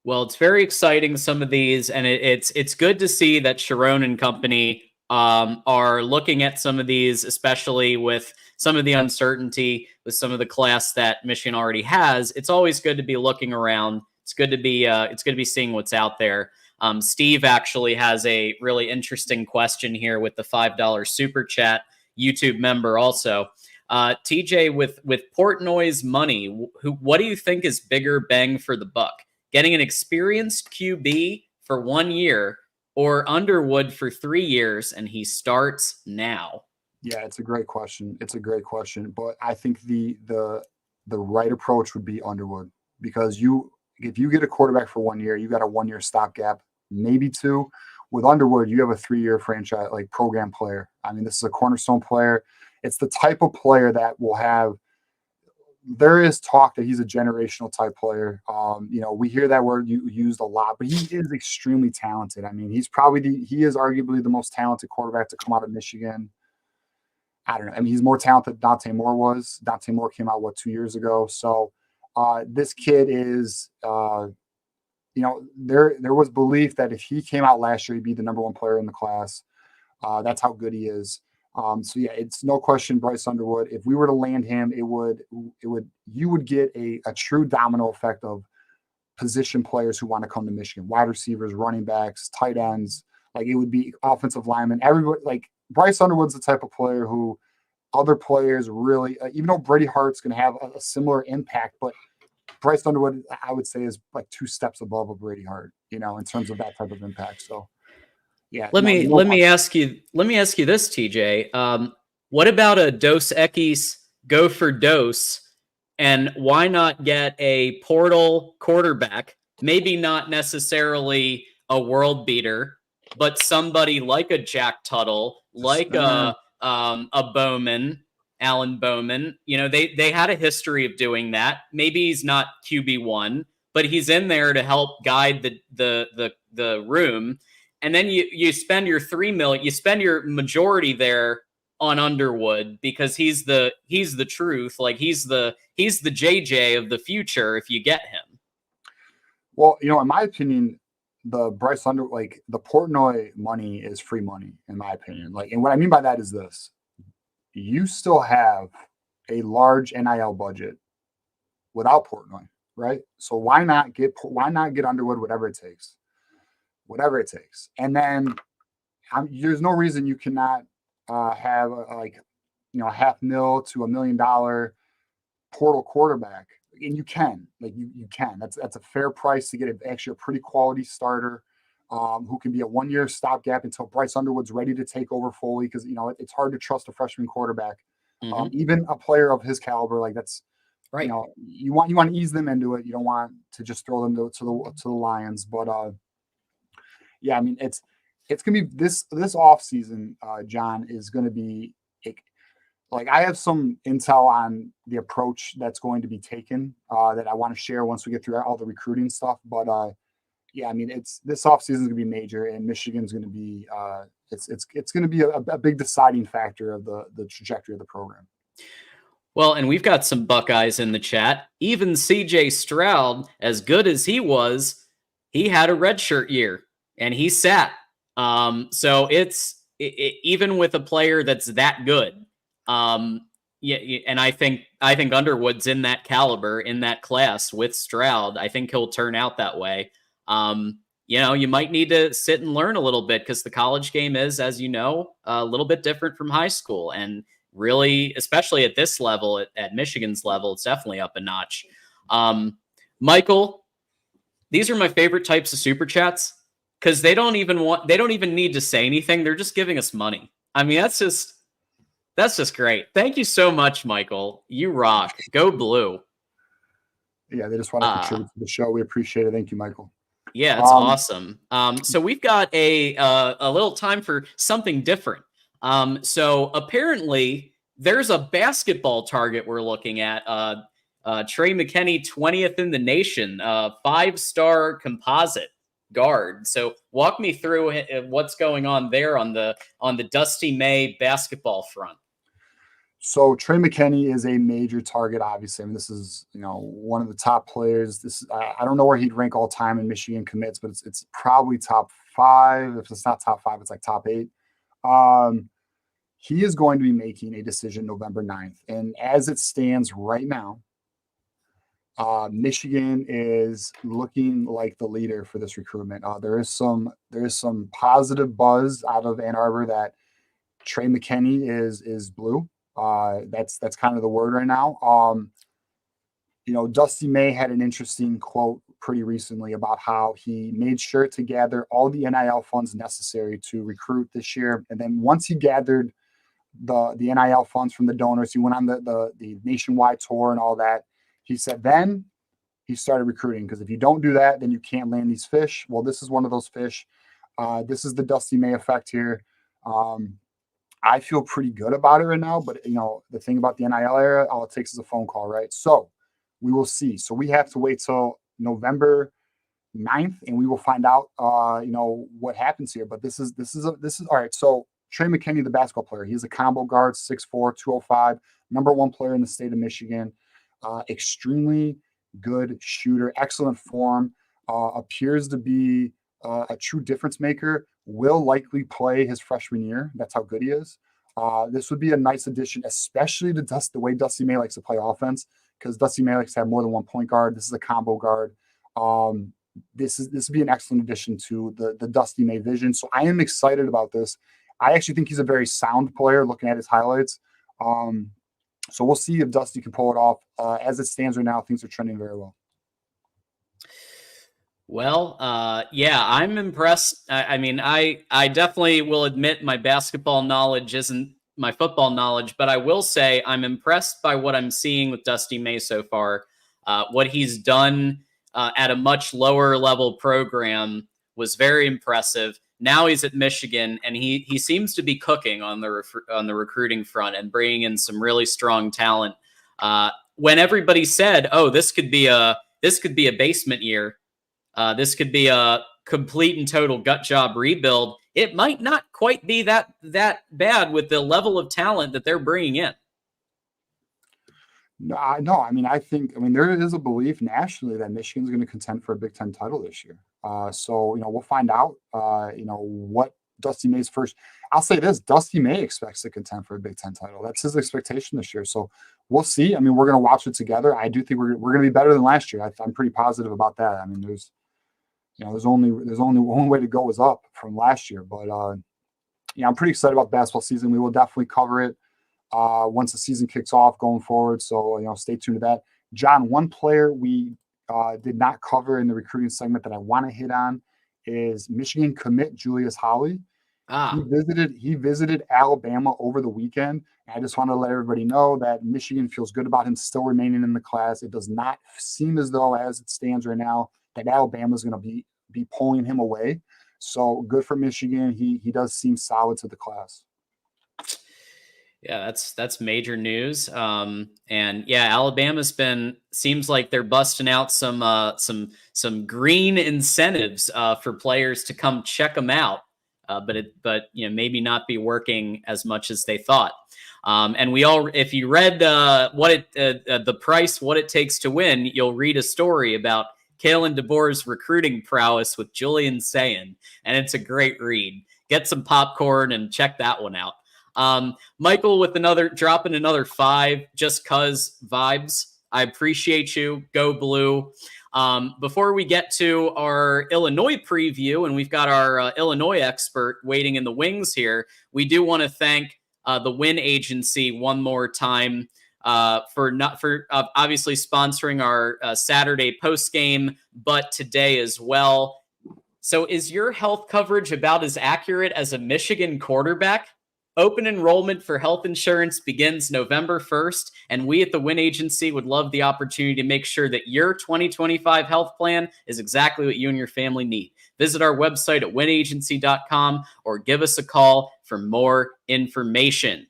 A: Well, it's very exciting, some of these, and it's good to see that Sharon and company are looking at some of these, especially with some of the uncertainty with some of the class that Michigan already has. It's always good to be looking around. It's good to be seeing what's out there. Steve actually has a really interesting question here with the $5 super chat, YouTube member also. TJ, with Portnoy's money, what do you think is bigger bang for the buck? Getting an experienced QB for 1 year or Underwood for 3 years and he starts now?
C: Yeah, it's a great question. But I think the right approach would be Underwood, because if you get a quarterback for 1 year, you got a 1 year stopgap, maybe 2. With Underwood, you have a 3-year franchise program player. I mean, this is a cornerstone player. It's the type of player that will have. There is talk that he's a generational type player. We hear that word used a lot, but he is extremely talented. I mean, he is arguably the most talented quarterback to come out of Michigan. I don't know. I mean, he's more talented than Dante Moore was. Dante Moore came out 2 years ago. So this kid is, there was belief that if he came out last year, he'd be the number 1 player in the class. That's how good he is. So yeah, it's no question Bryce Underwood. If we were to land him, you would get a true domino effect of position players who want to come to Michigan, wide receivers, running backs, tight ends. Like it would be offensive linemen. Everybody, like Bryce Underwood's the type of player who other players really, even though Brady Hart's going to have a similar impact, but Bryce Underwood, I would say, is like 2 steps above a Brady Hart, in terms of that type of impact. So yeah.
A: Let me ask you this, TJ. What about a Dos Equis go for Dos? And why not get a portal quarterback? Maybe not necessarily a world beater, but somebody like a Jack Tuttle, like a Bowman, Alan Bowman. They had a history of doing that. Maybe he's not QB1, but he's in there to help guide the room. And then you spend your $3 million, you spend your majority there on Underwood because he's the truth. Like he's the JJ of the future if you get him.
C: Well, in my opinion, the the Portnoy money is free money, in my opinion. Like, and what I mean by that is this: you still have a large NIL budget without Portnoy, right? So why not get Underwood, whatever it takes. And then there's no reason you cannot have $500,000 to $1 million portal quarterback, and you can. That's a fair price to get actually a pretty quality starter who can be a 1-year stopgap until Bryce Underwood's ready to take over fully, because it's hard to trust a freshman quarterback, even a player of his caliber. Like that's right. You want to ease them into it. You don't want to just throw them to the lions, but. Yeah, I mean, it's gonna be this off season. John, is gonna be like I have some intel on the approach that's going to be taken that I want to share once we get through all the recruiting stuff. But yeah, I mean, this off season is gonna be major, and Michigan's gonna be it's gonna be a big deciding factor of the trajectory of the program.
A: Well, and we've got some Buckeyes in the chat. Even CJ Stroud, as good as he was, he had a redshirt year. And he sat. So it's even with a player that's that good. Yeah, and I think Underwood's in that caliber, in that class with Stroud. I think he'll turn out that way. You might need to sit and learn a little bit because the college game is, as you know, a little bit different from high school. And really, especially at this level, at Michigan's level, it's definitely up a notch. Michael, these are my favorite types of super chats. Because they don't even need to say anything. They're just giving us money. I mean, that's just great. Thank you so much, Michael. You rock. Go Blue.
C: Yeah, they just want to contribute to the show. We appreciate it. Thank you, Michael.
A: Yeah, it's awesome. So we've got a little time for something different. So apparently there's a basketball target we're looking at. Trey McKinney, 20th in the nation, 5-star composite guard. So walk me through what's going on there on the Dusty May basketball front.
C: So Trey McKinney is a major target, obviously. I mean, this is one of the top players. I don't know where he'd rank all time in Michigan commits, but it's probably top 5. If it's not top 5, it's like top 8. He is going to be making a decision November 9th, and as it stands right now, Michigan is looking like the leader for this recruitment. There is some positive buzz out of Ann Arbor that Trey McKinney is blue. That's kind of the word right now. Dusty May had an interesting quote pretty recently about how he made sure to gather all the NIL funds necessary to recruit this year, and then once he gathered the NIL funds from the donors, he went on the nationwide tour and all that. He said then he started recruiting, because if you don't do that, then you can't land these fish. Well, this is one of those fish. This is the Dusty May effect here. I feel pretty good about it right now, but the thing about the NIL era, all it takes is a phone call, right? So we will see. So we have to wait till November 9th, and we will find out what happens here. But this is all right. So Trey McKinney, the basketball player, he's a combo guard, 6'4", 205, #1 player in the state of Michigan. Extremely good shooter, excellent form, appears to be a true difference maker, will likely play his freshman year. That's how good he is. This would be a nice addition, especially to the way Dusty May likes to play offense, because Dusty May likes to have more than one point guard. This is a combo guard. This would be an excellent addition to the Dusty May vision. So I am excited about this. I actually think he's a very sound player looking at his highlights. So we'll see if Dusty can pull it off. As it stands right now, things are trending very well.
A: Well, yeah, I'm impressed. I mean, I definitely will admit my basketball knowledge isn't my football knowledge, but I will say I'm impressed by what I'm seeing with Dusty May so far. What he's done at a much lower level program was very impressive. Now he's at Michigan, and he seems to be cooking on the recruiting front and bringing in some really strong talent. When everybody said, "Oh, this could be a basement year," this could be a complete and total gut job rebuild, it might not quite be that bad with the level of talent that they're bringing in.
C: No, I mean, there is a belief nationally that Michigan's going to contend for a Big Ten title this year. So, we'll find out, what Dusty May's first. I'll say this, Dusty May expects to contend for a Big Ten title. That's his expectation this year. So we'll see. I mean, we're going to watch it together. I do think we're going to be better than last year. I'm pretty positive about that. I mean, there's only one way to go is up from last year. But, I'm pretty excited about the basketball season. We will definitely cover it once the season kicks off going forward. So, stay tuned to that. John, one player we did not cover in the recruiting segment that I want to hit on is Michigan commit Julius Holly. He visited Alabama over the weekend. I just want to let everybody know that Michigan feels good about him still remaining in the class. It does not seem as though, as it stands right now, that Alabama is going to be pulling him away. So good for Michigan. He does seem solid to the class.
A: Yeah, that's major news. And yeah, Alabama's seems like they're busting out some green incentives for players to come check them out. But maybe not be working as much as they thought. And if you read the price, what it takes to win, you'll read a story about Kalen DeBoer's recruiting prowess with Julian Sayin, and it's a great read. Get some popcorn and check that one out. Michael with dropping another 5 just cause vibes. I appreciate you. Go Blue. Before we get to our Illinois preview, and we've got our Illinois expert waiting in the wings here, we do want to thank the Win Agency one more time for obviously sponsoring our Saturday postgame, but today as well. So is your health coverage about as accurate as a Michigan quarterback? Open enrollment for health insurance begins November 1st, and we at the Win Agency would love the opportunity to make sure that your 2025 health plan is exactly what you and your family need. Visit our website at winagency.com or give us a call for more information.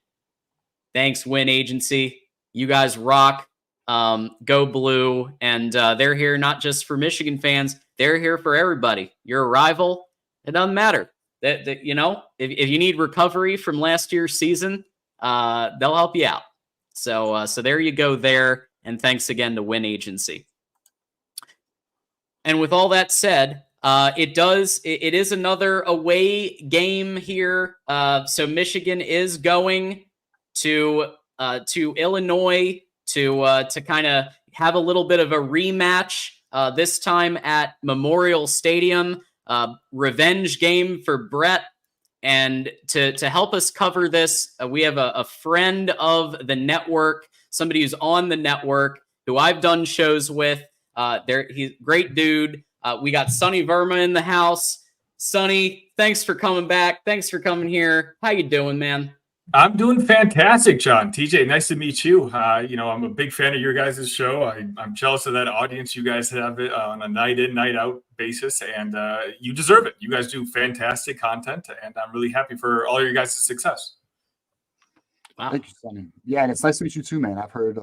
A: Thanks, Win Agency. You guys rock. Go Blue. And they're here not just for Michigan fans. They're here for everybody. Your rival, it doesn't matter. If you need recovery from last year's season, they'll help you out. So there you go there. And thanks again to Win Agency. And with all that said, it is another away game here. So Michigan is going to Illinois to kind of have a little bit of a rematch, this time at Memorial Stadium. Revenge game for Brett. And to help us cover this, we have a friend of the network, somebody who's on the network, who I've done shows with. He's a great dude. We got Sonny Verma in the house. Sonny, thanks for coming back. Thanks for coming here. How you doing, man?
D: I'm doing fantastic, John. TJ, nice to meet you. I'm a big fan of your guys' show. I'm jealous of that audience you guys have it on a night in, night out basis, and you deserve it. You guys do fantastic content, and I'm really happy for all your guys' success.
C: Wow. Thank you, Sonny. Yeah, and it's nice to meet you too, man. I've heard,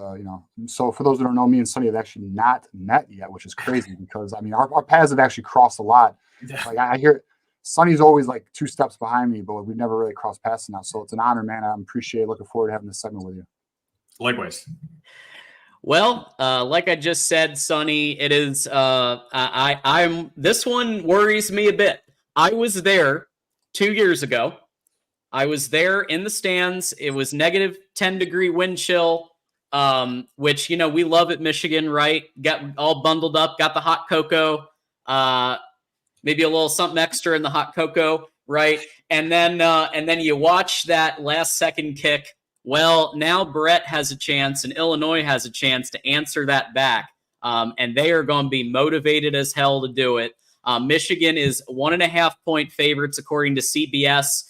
C: so for those that don't know, me and Sonny have actually not met yet, which is crazy because, our paths have actually crossed a lot. Yeah. Like I hear Sonny's always like 2 steps behind me, but we've never really crossed paths now. So it's an honor, man. I appreciate it. Looking forward to having this segment with you.
D: Likewise.
A: Well, like I just said, Sonny, it is, this one worries me a bit. I was there 2 years ago. I was there in the stands. It was negative 10-degree wind chill, which, you know, we love at Michigan, right? Got all bundled up, got the hot cocoa, maybe a little something extra in the hot cocoa, right? And then you watch that last second kick. Well, now Brett has a chance and Illinois has a chance to answer that back. And they are going to be motivated as hell to do it. Michigan is 1.5-point favorites according to CBS.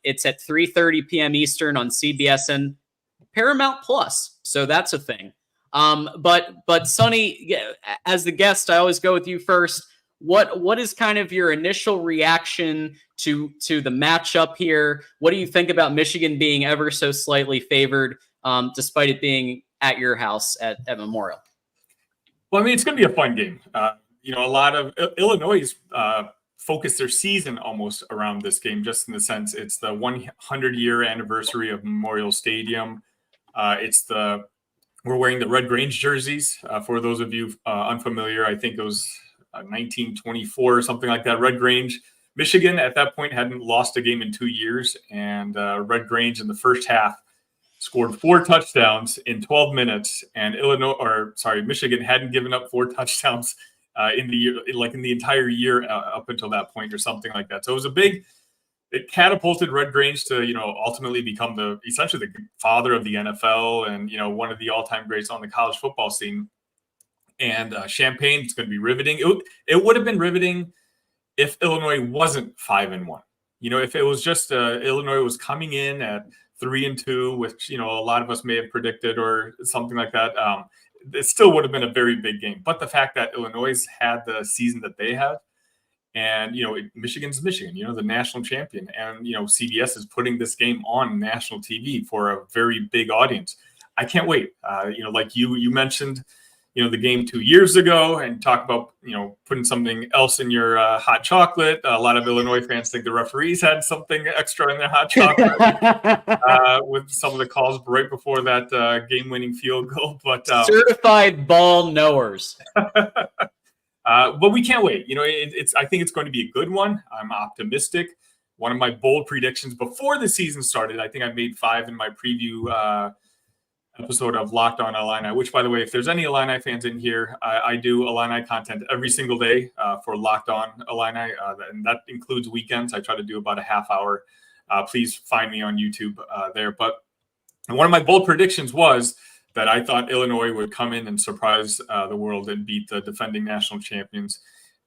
A: It's at 3:30 p.m. Eastern on CBS and Paramount Plus, so that's a thing. But Sonny, as the guest, I always go with you first. What is kind of your initial reaction to the matchup here? What do you think about Michigan being ever so slightly favored, despite it being at your house at Memorial?
D: Well, I mean, it's going to be a fun game. You know, a lot of Illinois focused their season almost around this game, just in the sense it's the 100-year anniversary of Memorial Stadium. We're wearing the Red Grange jerseys. For those of you unfamiliar, I think it was 1924 or something like that. Red Grange, Michigan at that point hadn't lost a game in 2 years, and Red Grange in the first half scored 4 touchdowns in 12 minutes, and Michigan hadn't given up 4 touchdowns in the year, like in the entire year up until that point, or something like that. So it was it catapulted Red Grange to, you know, ultimately become essentially the father of the NFL and, you know, one of the all-time greats on the college football scene. And Champaign, it's going to be riveting. It would have been riveting if Illinois wasn't 5-1. You know, if it was just Illinois was coming in at 3-2, which, you know, a lot of us may have predicted or something like that. It still would have been a very big game. But the fact that Illinois had the season that they have, and, you know, Michigan's Michigan, you know, the national champion, and, you know, CBS is putting this game on national TV for a very big audience. I can't wait. You know, like you mentioned, you know, the game 2 years ago, and talk about, you know, putting something else in your hot chocolate. A lot of Illinois fans think the referees had something extra in their hot chocolate with some of the calls right before that game-winning field goal. But
A: certified ball knowers.
D: But we can't wait. You know, I think it's going to be a good one. I'm optimistic. One of my bold predictions before the season started, I think I made 5 in my preview episode of Locked On Illini, which, by the way, if there's any Illini fans in here, I do Illini content every single day for Locked On Illini, and that includes weekends. I try to do about a half hour. Please find me on YouTube there. But one of my bold predictions was that I thought Illinois would come in and surprise the world and beat the defending national champions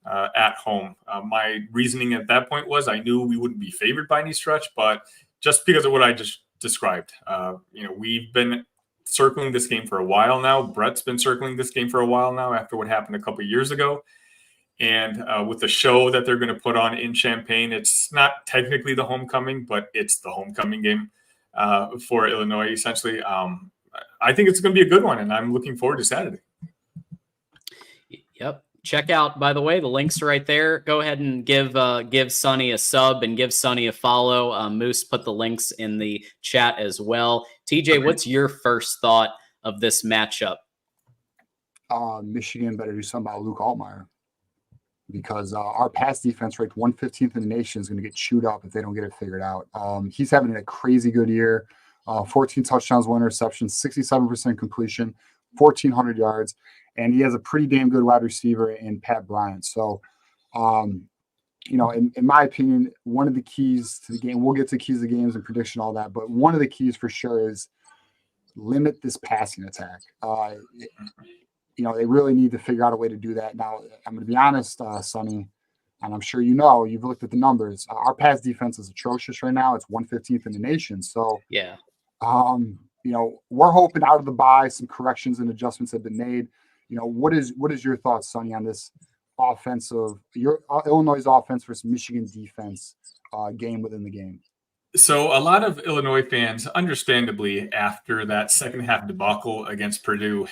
D: at home. My reasoning at that point was I knew we wouldn't be favored by any stretch, but just because of what I just described, you know, we've been circling this game for a while now. Brett's been circling this game for a while now after what happened a couple of years ago. And with the show that they're going to put on in Champaign, it's not technically the homecoming, but it's the homecoming game for Illinois, essentially. I think it's going to be a good one, and I'm looking forward to Saturday.
A: Yep. Check out, by the way, the links are right there. Go ahead and give Sonny a sub and give Sonny a follow. Moose put the links in the chat as well. TJ, what's your first thought of this matchup?
C: Michigan better do something about Luke Altmaier, because our pass defense ranked 115th in the nation is going to get chewed up if they don't get it figured out. He's having a crazy good year. 14 touchdowns, 1 interception, 67% completion, 1,400 yards. And he has a pretty damn good wide receiver in Pat Bryant. So, you know, in my opinion, one of the keys to the game, we'll get to keys of games and prediction, all that, but one of the keys for sure is limit this passing attack. You know, they really need to figure out a way to do that. Now, I'm going to be honest, Sonny, and I'm sure you know, you've looked at the numbers. Our pass defense is atrocious right now. It's 115th in the nation. So,
A: yeah.
C: You know, we're hoping out of the bye some corrections and adjustments have been made. You know, what is your thoughts, Sonny, on this Illinois' offense versus Michigan defense game within the game?
D: So a lot of Illinois fans, understandably, after that second half debacle against Purdue,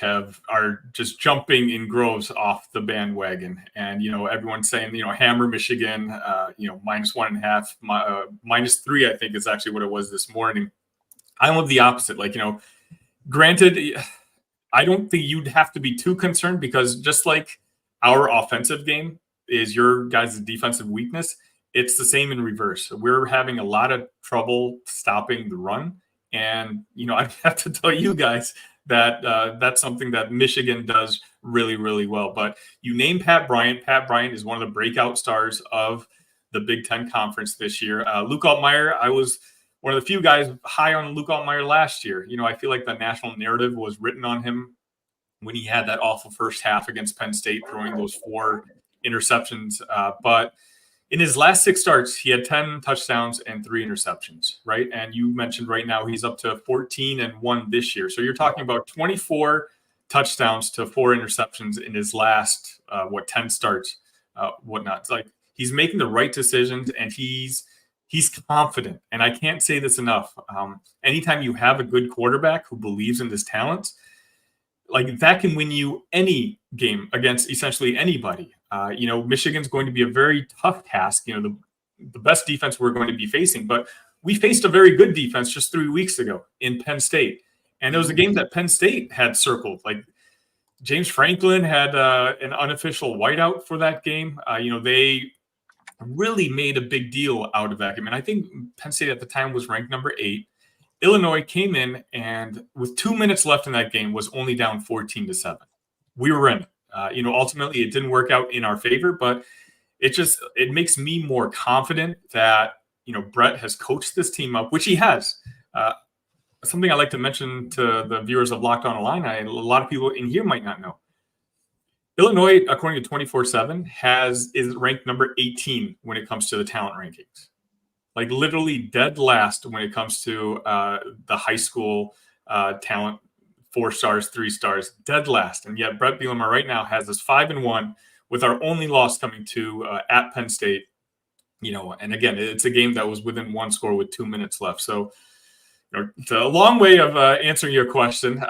D: are just jumping in groves off the bandwagon. And, you know, everyone's saying, you know, hammer Michigan, you know, -1.5, -3, I think is actually what it was this morning. I love the opposite. Like, you know, granted, I don't think you'd have to be too concerned, because just like our offensive game is your guys' defensive weakness, it's the same in reverse. We're having a lot of trouble stopping the run. And, I have to tell you guys that that's something that Michigan does really, really well. But you name Pat Bryant. Pat Bryant is one of the breakout stars of the Big Ten Conference this year. Luke Altmaier, I was one of the few guys high on Luke Altmaier last year. I feel like the national narrative was written on him when he had that awful first half against Penn State, throwing those 4 interceptions. But in his last 6 starts, he had 10 touchdowns and 3 interceptions, right? And you mentioned right now he's up to 14-1 this year. So you're talking about 24 touchdowns to 4 interceptions in his last, 10 starts, whatnot. It's like he's making the right decisions, and he's confident. And I can't say this enough. Anytime you have a good quarterback who believes in his talents, like that can win you any game against essentially anybody. Michigan's going to be a very tough task. The best defense we're going to be facing, but we faced a very good defense just 3 weeks ago in Penn State, and it was a game that Penn State had circled. Like James Franklin had an unofficial whiteout for that game. They really made a big deal out of that game, and I think Penn State at the time was ranked number 8. Illinois came in and with 2 minutes left in that game was only down 14-7. We were in it. Ultimately it didn't work out in our favor, but it makes me more confident that, Brett has coached this team up, which he has. Something I like to mention to the viewers of Locked On Illini, a lot of people in here might not know. Illinois, according to 24/7, is ranked number 18 when it comes to the talent rankings. Like literally dead last when it comes to the high school talent, 4 stars, 3 stars, dead last. And yet Brett Bielema right now has us 5-1 with our only loss coming to at Penn State. And again, it's a game that was within 1 score with 2 minutes left. So it's a long way of answering your question.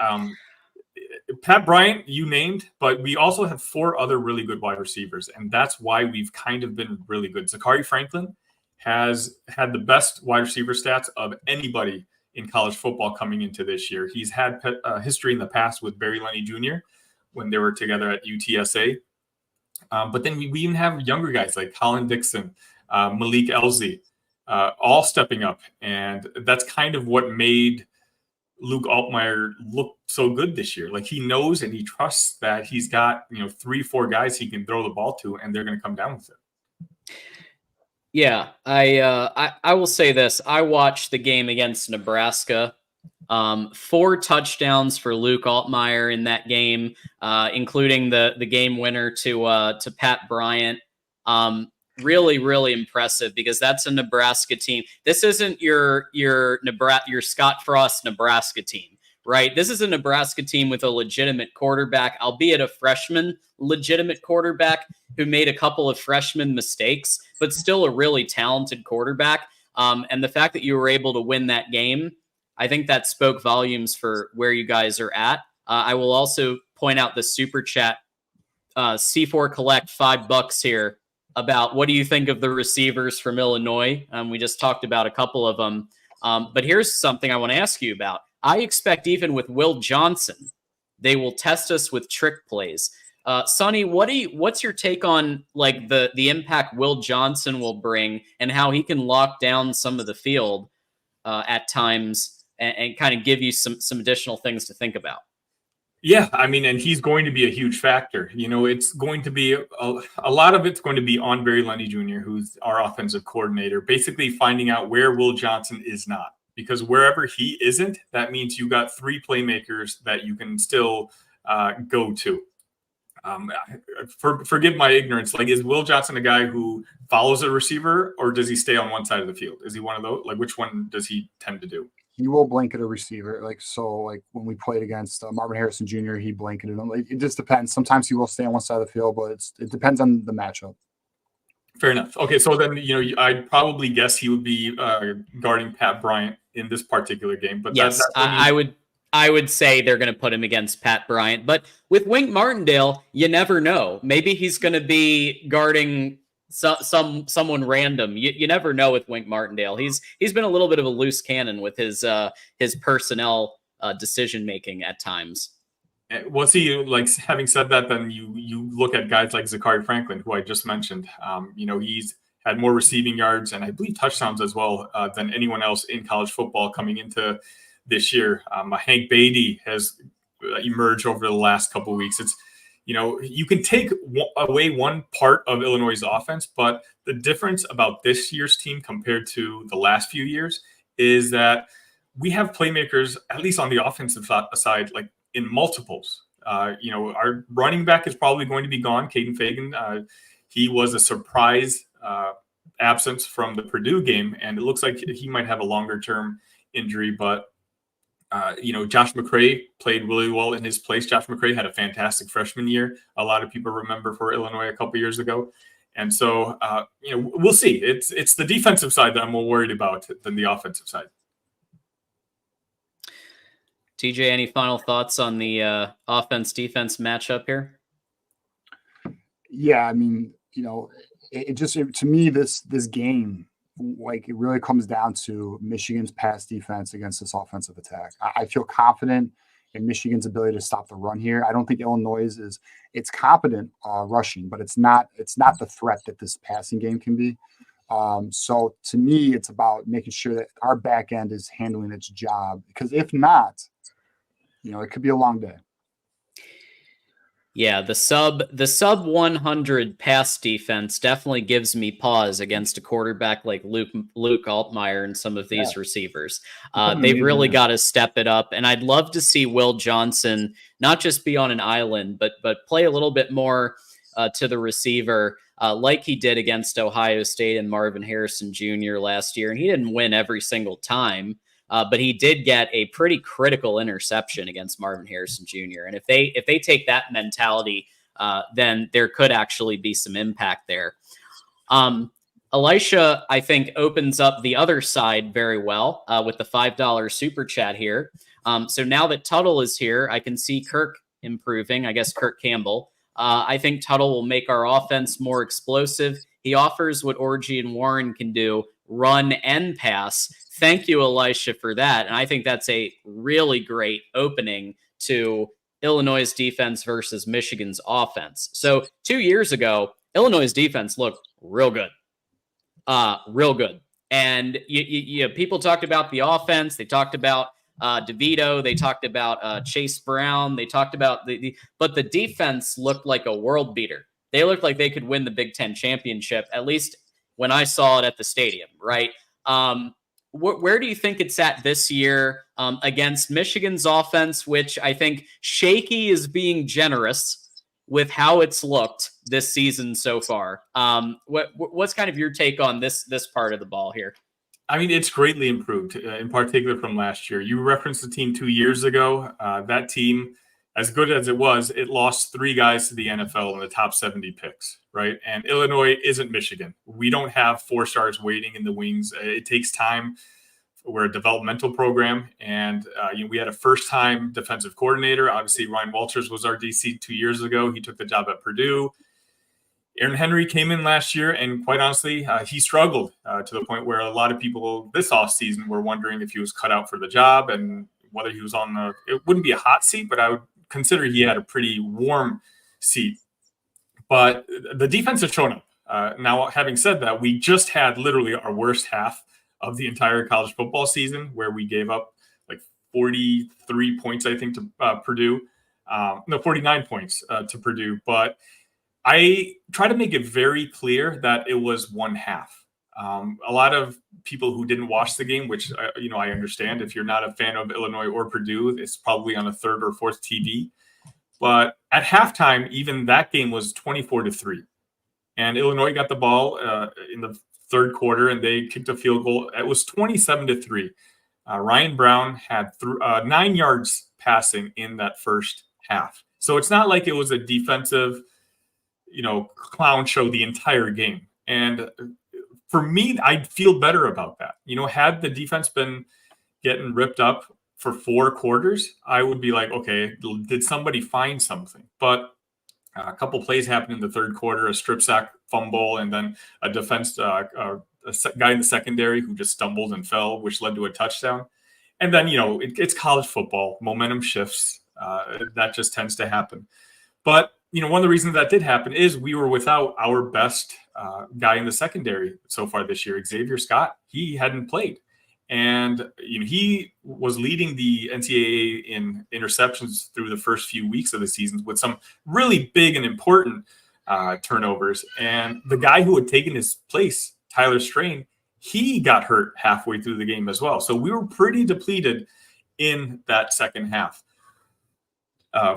D: Pat Bryant, you named, but we also have 4 other really good wide receivers. And that's why we've kind of been really good. Zachary Franklin has had the best wide receiver stats of anybody in college football coming into this year. He's had history in the past with Barry Lenny Jr. when they were together at UTSA. But then we even have younger guys like Colin Dixon, Malik Elzy, all stepping up. And that's kind of what made Luke Altmaier look so good this year. Like he knows and he trusts that he's got, 3-4 guys he can throw the ball to, and they're going to come down with it.
A: Yeah, I will say this. I watched the game against Nebraska. 4 touchdowns for Luke Altmaier in that game, including the game winner to Pat Bryant. Really, really impressive because that's a Nebraska team. This isn't your Scott Frost Nebraska team, right? This is a Nebraska team with a legitimate quarterback, albeit a freshman legitimate quarterback who made a couple of freshman mistakes, but still a really talented quarterback. And the fact that you were able to win that game, I think that spoke volumes for where you guys are at. I will also point out the super chat, C4 Collect $5 here about what do you think of the receivers from Illinois? We just talked about a couple of them. But here's something I want to ask you about. I expect even with Will Johnson, they will test us with trick plays. Sonny, what's your take on like the impact Will Johnson will bring and how he can lock down some of the field at times and kind of give you some additional things to think about?
D: Yeah, I mean, and he's going to be a huge factor. It's going to be a lot of it's going to be on Barry Lenny Jr., who's our offensive coordinator, basically finding out where Will Johnson is not. Because wherever he isn't, that means you got 3 playmakers that you can still go to. Forgive my ignorance. Like, is Will Johnson a guy who follows a receiver, or does he stay on one side of the field? Is he one of those? Like, which one does he tend to do?
C: He will blanket a receiver. Like when we played against Marvin Harrison Jr., he blanketed him. Like, it just depends. Sometimes he will stay on one side of the field, but it depends on the matchup.
D: Fair enough. Okay, so then I'd probably guess he would be guarding Pat Bryant in this particular game. But
A: yes, I would say they're going to put him against Pat Bryant. But with Wink Martindale, you never know. Maybe he's going to be guarding someone random. You never know with Wink Martindale. He's been a little bit of a loose cannon with his personnel decision making at times.
D: Well, see, like having said that, then you look at guys like Zachary Franklin, who I just mentioned. He's had more receiving yards and I believe touchdowns as well than anyone else in college football coming into this year. Hank Beatty has emerged over the last couple of weeks. It's, you can take away one part of Illinois' offense, but the difference about this year's team compared to the last few years is that we have playmakers, at least on the offensive side, like in multiples. Our running back is probably going to be gone, Caden Fagan. He was a surprise absence from the Purdue game, and it looks like he might have a longer-term injury, but Josh McCray played really well in his place. Josh McCray had a fantastic freshman year. A lot of people remember for Illinois a couple years ago. And so, we'll see. It's the defensive side that I'm more worried about than the offensive side.
A: TJ, any final thoughts on the offense-defense matchup here?
C: Yeah, I mean, to me, this game, like, it really comes down to Michigan's pass defense against this offensive attack. I feel confident in Michigan's ability to stop the run here. I don't think Illinois it's competent rushing, but it's not the threat that this passing game can be. So to me, it's about making sure that our back end is handling its job, because if not, it could be a long day.
A: Yeah, the sub 100 pass defense definitely gives me pause against a quarterback like Luke Altmaier and some of these receivers. They've really got to step it up, and I'd love to see Will Johnson not just be on an island, but play a little bit more to the receiver, like he did against Ohio State and Marvin Harrison Jr. last year. And he didn't win every single time, but he did get a pretty critical interception against Marvin Harrison Jr. And if they take that mentality, then there could actually be some impact there. Elisha, I think, opens up the other side very well with the $5 super chat here. So now that Tuttle is here, I can see Kirk improving. I guess Kirk Campbell. I think Tuttle will make our offense more explosive. He offers what Orji and Warren can do, run and pass. Thank you, Elisha, for that. And I think that's a really great opening to Illinois' defense versus Michigan's offense. So 2 years ago, Illinois' defense looked real good. Real good. And people talked about the offense. They talked about DeVito. They talked about Chase Brown. They talked about but the defense looked like a world beater. They looked like they could win the Big Ten championship, at least when I saw it at the stadium, right? Where do you think it's at this year against Michigan's offense, which I think shaky is being generous with how it's looked this season so far? What's kind of your take on this part of the ball here?
D: I mean, it's greatly improved, in particular from last year. You referenced the team 2 years ago. That team, as good as it was, it lost 3 guys to the NFL in the top 70 picks, right? And Illinois isn't Michigan. We don't have 4 stars waiting in the wings. It takes time. We're a developmental program, and we had a first-time defensive coordinator. Obviously, Ryan Walters was our DC 2 years ago. He took the job at Purdue. Aaron Henry came in last year, and quite honestly, he struggled to the point where a lot of people this offseason were wondering if he was cut out for the job and whether he was it wouldn't be a hot seat, but I would consider he had a pretty warm seat. But the defense has shown up. Now, having said that, we just had literally our worst half of the entire college football season, where we gave up like 43 points, I think, to Purdue. 49 points to Purdue. But I try to make it very clear that it was one half. A lot of people who didn't watch the game, which I understand. If you're not a fan of Illinois or Purdue, it's probably on a 3rd or 4th TV. But at halftime, even that game was 24-3, and Illinois got the ball in the 3rd quarter, and they kicked a field goal. It was 27-3. Ryan Brown had 9 yards passing in that first half. So it's not like it was a defensive clown show the entire game. And for me, I'd feel better about that. Had the defense been getting ripped up for 4 quarters, I would be like, okay, did somebody find something? But a couple plays happened in the 3rd quarter, a strip sack fumble, and then a defense a guy in the secondary who just stumbled and fell, which led to a touchdown. And then, it's college football. Momentum shifts. That just tends to happen. But one of the reasons that did happen is we were without our best guy in the secondary so far this year, Xavier Scott. He hadn't played. And he was leading the NCAA in interceptions through the first few weeks of the season with some really big and important turnovers. And the guy who had taken his place, Tyler Strain, he got hurt halfway through the game as well. So we were pretty depleted in that second half.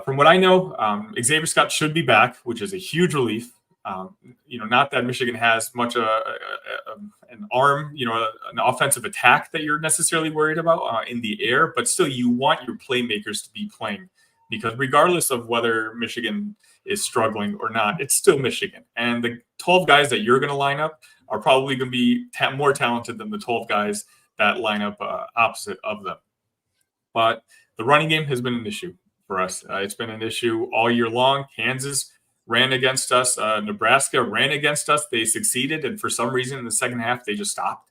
D: From what I know, Xavier Scott should be back, which is a huge relief. Not that Michigan has much an arm, an offensive attack that you're necessarily worried about in the air, but still you want your playmakers to be playing, because regardless of whether Michigan is struggling or not, it's still Michigan. And the 12 guys that you're going to line up are probably going to be more talented than the 12 guys that line up opposite of them. But the running game has been an issue for us. It's been an issue all year long. Kansas ran against us. Nebraska ran against us. They succeeded. And for some reason in the second half, they just stopped.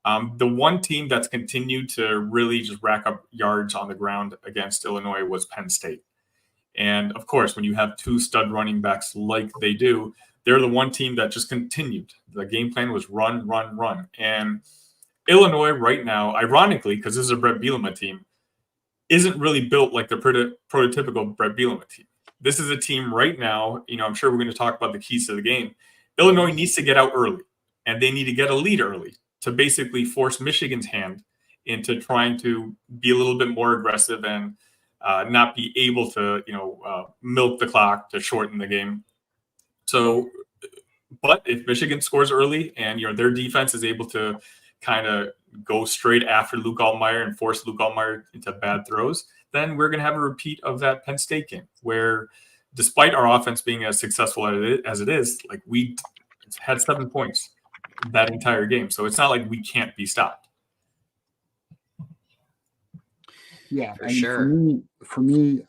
D: The one team that's continued to really just rack up yards on the ground against Illinois was Penn State. And of course, when you have two stud running backs like they do, they're the one team that just continued. The game plan was run, run, run. And Illinois right now, ironically, because this is a Brett Bielema team, isn't really built like the prototypical Brett Bielema team. This is a team right now, I'm sure we're going to talk about the keys to the game. Illinois needs to get out early, and they need to get a lead early to basically force Michigan's hand into trying to be a little bit more aggressive and not be able to, milk the clock to shorten the game. So, but if Michigan scores early and, their defense is able to kind of go straight after Luke Altmaier and force Luke Altmaier into bad throws, then we're going to have a repeat of that Penn State game where, despite our offense being as successful as it is, like we had 7 points that entire game. So it's not like we can't be stopped.
C: Yeah,
A: for sure.
C: For me,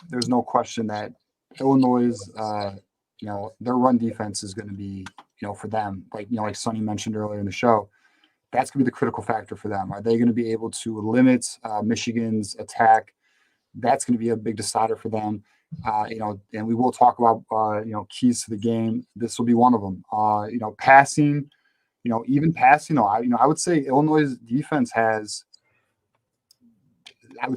C: there's no question that Illinois' their run defense is going to be, for them, like Sonny mentioned earlier in the show, that's going to be the critical factor for them. Are they going to be able to limit Michigan's attack? That's going to be a big decider for them. And we will talk about, keys to the game. This will be one of them. Passing, even passing, I would say Illinois' defense has,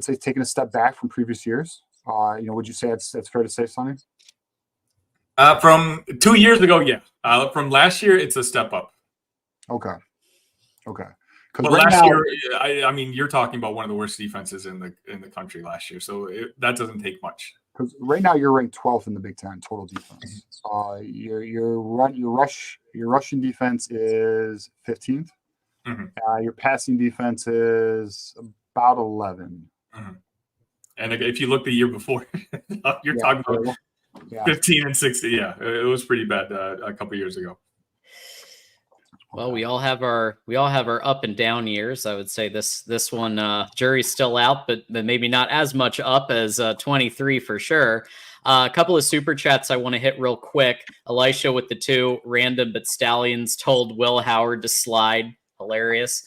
C: taken a step back from previous years. Would you say that's fair to say, Sonny?
D: From 2 years ago, yeah. From last year, it's a step up.
C: Okay.
D: But last year, I mean, you're talking about one of the worst defenses in the country last year, so that doesn't take much.
C: Because right now you're ranked 12th in the Big Ten total defense. Your rushing defense is 15th.
D: Mm-hmm.
C: Your passing defense is about 11.
D: Mm-hmm. And if you look the year before, you're talking about 15 and 60. Yeah, it was pretty bad a couple years ago.
A: Well, we all have our up and down years. I would say this one, jury's still out, but maybe not as much up as 23 for sure. A couple of super chats I want to hit real quick. Elisha with the 2 random but stallions told Will Howard to slide. Hilarious.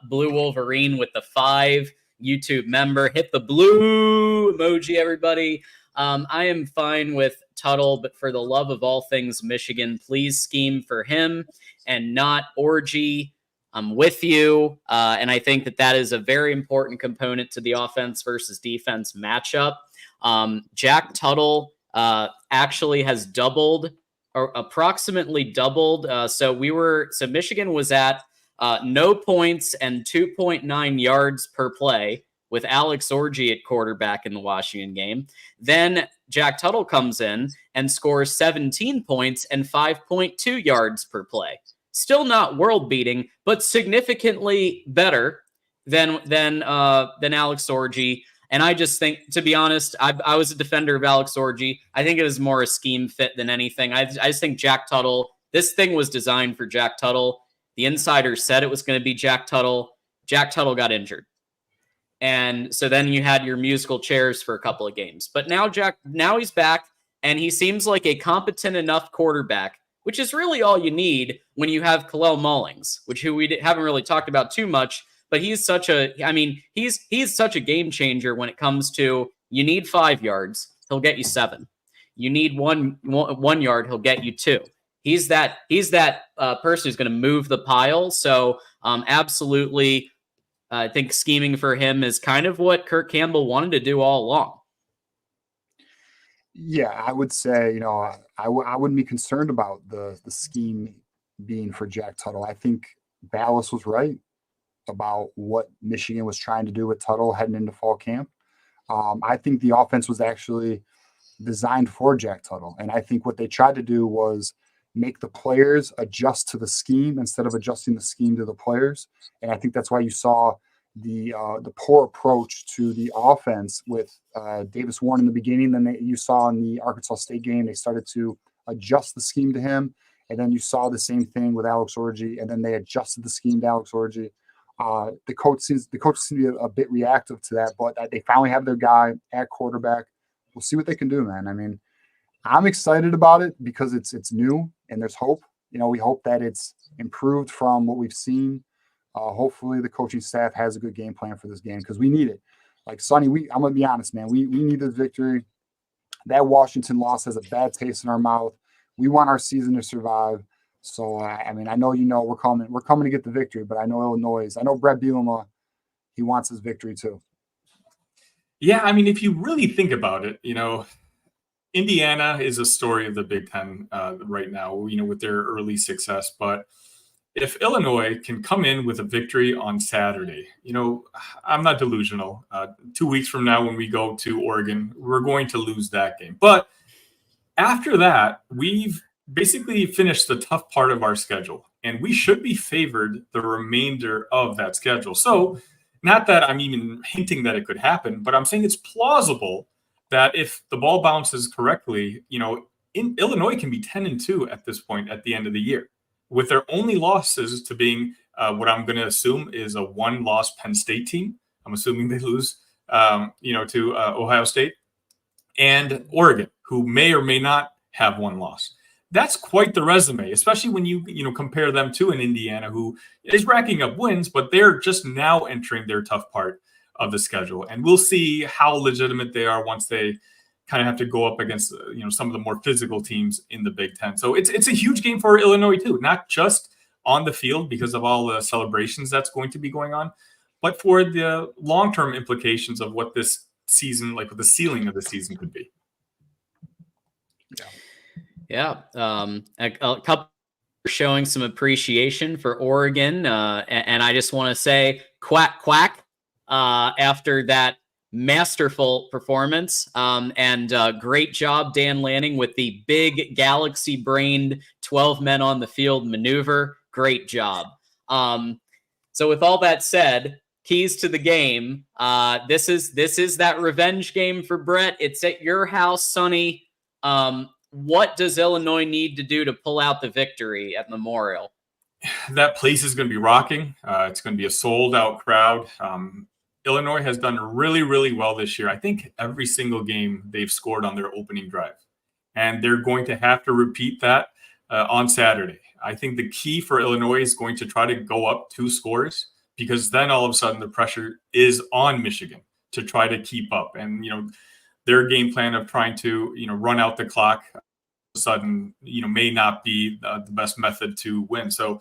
A: Blue Wolverine with the 5 YouTube member. Hit the blue emoji, everybody. I am fine with Tuttle, but for the love of all things Michigan, please scheme for him and not Orgy. I'm with you. And I think that is a very important component to the offense versus defense matchup. Jack Tuttle actually has doubled or approximately doubled. So Michigan was at no points and 2.9 yards per play with Alex Orgy at quarterback in the Washington game. Then Jack Tuttle comes in and scores 17 points and 5.2 yards per play. Still not world beating, but significantly better than Alex Orgy. And I just think, to be honest, I was a defender of Alex Orgy. I think it was more a scheme fit than anything. I just think Jack Tuttle, this thing was designed for Jack Tuttle. The insiders said it was going to be Jack Tuttle. Jack Tuttle got injured. And so then you had your musical chairs for a couple of games. But now he's back, and he seems like a competent enough quarterback, which is really all you need when you have Kalel Mullings, who we haven't really talked about too much. But he's such a game changer when it comes to, you need 5 yards. he'll get you 7. You need 1 yard, he'll get you 2. He's that person who's going to move the pile. So absolutely, I think scheming for him is kind of what Kirk Campbell wanted to do all along.
C: Yeah, I would say, I wouldn't be concerned about the scheme being for Jack Tuttle. I think Ballas was right about what Michigan was trying to do with Tuttle heading into fall camp. I think the offense was actually designed for Jack Tuttle. And I think what they tried to do was make the players adjust to the scheme instead of adjusting the scheme to the players. And I think that's why you saw the poor approach to the offense with Davis Warren in the beginning. Then you saw in the Arkansas State game, they started to adjust the scheme to him. And then you saw the same thing with Alex Orji, and then they adjusted the scheme to Alex Orji. The coach seems to be a bit reactive to that, but they finally have their guy at quarterback. We'll see what they can do, man. I mean, I'm excited about it because it's new and there's hope. We hope that it's improved from what we've seen. Hopefully the coaching staff has a good game plan for this game because we need it. Like Sonny, I'm gonna be honest, man. We need this victory. That Washington loss has a bad taste in our mouth. We want our season to survive. So I know we're coming to get the victory, but I know Illinois. I know Brett Bielema, he wants his victory too.
D: Yeah, I mean, if you really think about it, Indiana is a story of the Big Ten right now, with their early success. But if Illinois can come in with a victory on Saturday, I'm not delusional. 2 weeks from now, when we go to Oregon, we're going to lose that game. But after that, we've basically finished the tough part of our schedule, and we should be favored the remainder of that schedule. So not that I'm even hinting that it could happen, but I'm saying it's plausible that if the ball bounces correctly, Illinois can be 10-2 at this point at the end of the year, with their only losses to being what I'm going to assume is a 1-loss Penn State team. I'm assuming they lose, to Ohio State, and Oregon, who may or may not have 1 loss. That's quite the resume, especially when you compare them to an Indiana who is racking up wins, but they're just now entering their tough part of the schedule. And we'll see how legitimate they are once they kind of have to go up against some of the more physical teams in the Big Ten. So it's a huge game for Illinois too, not just on the field because of all the celebrations that's going to be going on, but for the long-term implications of what this season, like what the ceiling of the season could be.
A: Yeah, a couple showing some appreciation for Oregon, and I just want to say quack quack after that masterful performance, and great job Dan Lanning with the big galaxy-brained 12 men on the field maneuver. Great job. So with all that said, keys to the game. This is that revenge game for Brett. It's at your house, Sonny. What does Illinois need to do to pull out the victory at Memorial?
D: That place is going to be rocking. It's going to be a sold-out crowd. Illinois has done really, really well this year. I think every single game they've scored on their opening drive. And they're going to have to repeat that on Saturday. I think the key for Illinois is going to try to go up 2 scores, because then all of a sudden the pressure is on Michigan to try to keep up. And, their game plan of trying to, run out the clock all of a sudden, may not be the best method to win. So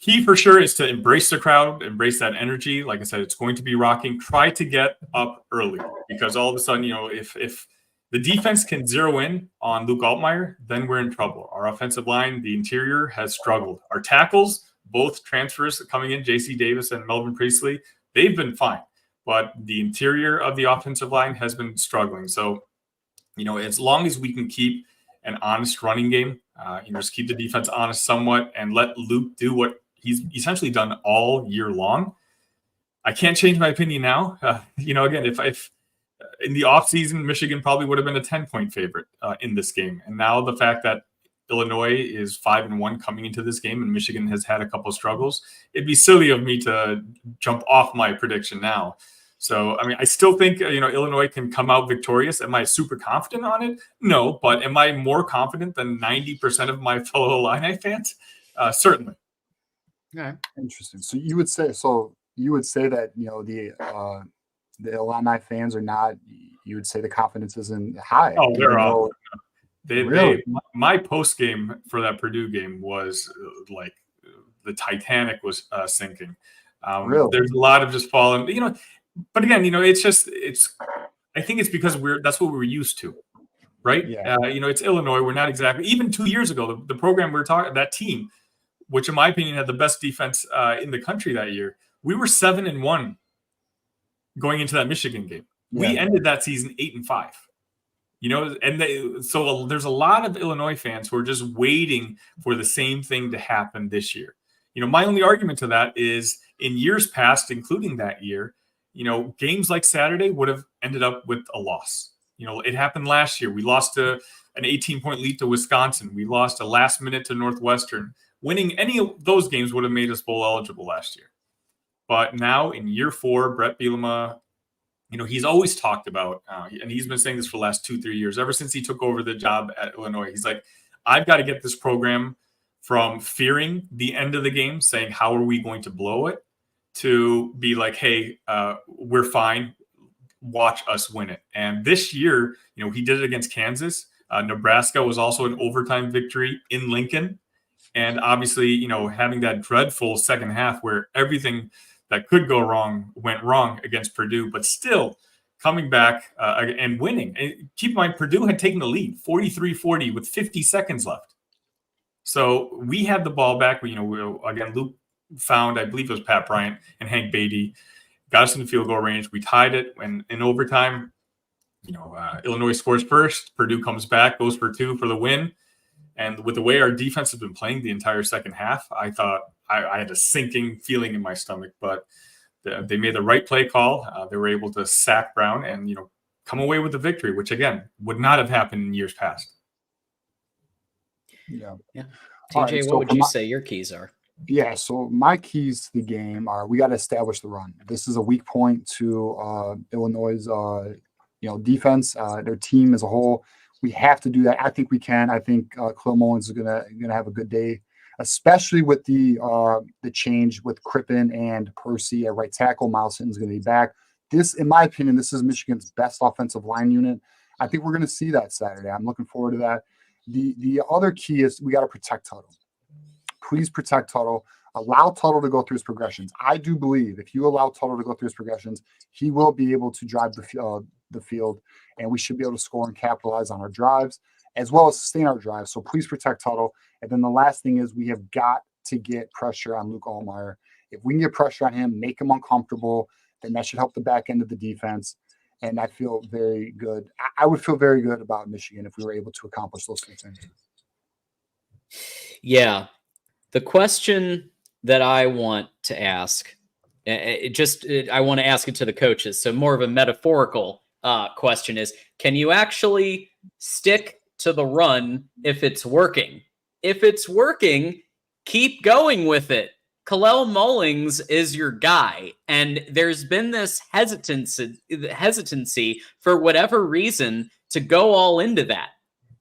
D: key for sure is to embrace the crowd, embrace that energy. Like I said, it's going to be rocking. Try to get up early, because all of a sudden, if the defense can zero in on Luke Altmaier, then we're in trouble. Our offensive line, the interior, has struggled. Our tackles, both transfers coming in, J.C. Davis and Melvin Priestley, they've been fine. But the interior of the offensive line has been struggling. So, as long as we can keep an honest running game, just keep the defense honest somewhat and let Luke do what he's essentially done all year long. I can't change my opinion now. Again, if in the offseason, Michigan probably would have been a 10-point favorite in this game. And now the fact that Illinois is 5-1 coming into this game and Michigan has had a couple of struggles, it'd be silly of me to jump off my prediction now. So, I still think, Illinois can come out victorious. Am I super confident on it? No, but am I more confident than 90% of my fellow Illini fans? Certainly.
C: Okay. Interesting. So you would say that, the Illini fans are not. You would say the confidence isn't high.
D: Oh, they're off.
C: Really?
D: My post game for that Purdue game was like the Titanic was sinking.
C: Really?
D: There's a lot of just falling, but again, it's I think it's because that's what we're used to, right?
C: Yeah.
D: It's Illinois. We're not exactly, even 2 years ago, the program we're talking, that team, which in my opinion had the best defense in the country that year, we were 7-1 going into that Michigan game.
C: Yeah.
D: We ended that season 8-5. So there's a lot of Illinois fans who are just waiting for the same thing to happen this year. My only argument to that is in years past, including that year, games like Saturday would have ended up with a loss. It happened last year. We lost an 18-point lead to Wisconsin. We lost a last minute to Northwestern. Winning any of those games would have made us bowl eligible last year. But now in year 4, Brett Bielema, he's always talked about, and he's been saying this for the last 2-3 years, ever since he took over the job at Illinois. He's like, I've got to get this program from fearing the end of the game, saying, how are we going to blow it, to be like, hey, we're fine. Watch us win it. And this year, he did it against Kansas. Nebraska was also an overtime victory in Lincoln. And obviously, having that dreadful second half where everything that could go wrong went wrong against Purdue, but still coming back and winning. And keep in mind, Purdue had taken the lead 43-40 with 50 seconds left. So we had the ball back. Again, Luke found, I believe it was Pat Bryant and Hank Beatty, got us in the field goal range. We tied it when in overtime, Illinois scores first. Purdue comes back, goes for 2 for the win. And with the way our defense has been playing the entire second half, I thought I had a sinking feeling in my stomach. But they made the right play call. They were able to sack Brown and come away with the victory, which again would not have happened in years past.
C: Yeah.
A: TJ, what would you say your keys are?
C: Yeah, so my keys to the game are we got to establish the run. This is a weak point to Illinois' defense, their team as a whole. We have to do that. I think we can. I think Khalil Mullins is gonna have a good day, especially with the change with Crippen and Percy at right tackle. Miles Hinton's going to be back. This, in my opinion, this is Michigan's best offensive line unit. I think we're going to see that Saturday. I'm looking forward to that. The other key is we got to protect Tuttle. Please protect Tuttle. Allow Tuttle to go through his progressions. I do believe if you allow Tuttle to go through his progressions, he will be able to drive the field, and we should be able to score and capitalize on our drives as well as sustain our drives. So please protect Tuttle. And then the last thing is we have got to get pressure on Luke Allmeyer. If we can get pressure on him, make him uncomfortable, then that should help the back end of the defense. And I feel very good. I would feel very good about Michigan if we were able to accomplish those 2 things.
A: Yeah. The question that I want to ask, I want to ask it to the coaches. So more of a metaphorical question is, can you actually stick to the run if it's working? If it's working, keep going with it. Khalil Mullins is your guy, and there's been this hesitancy for whatever reason to go all into that.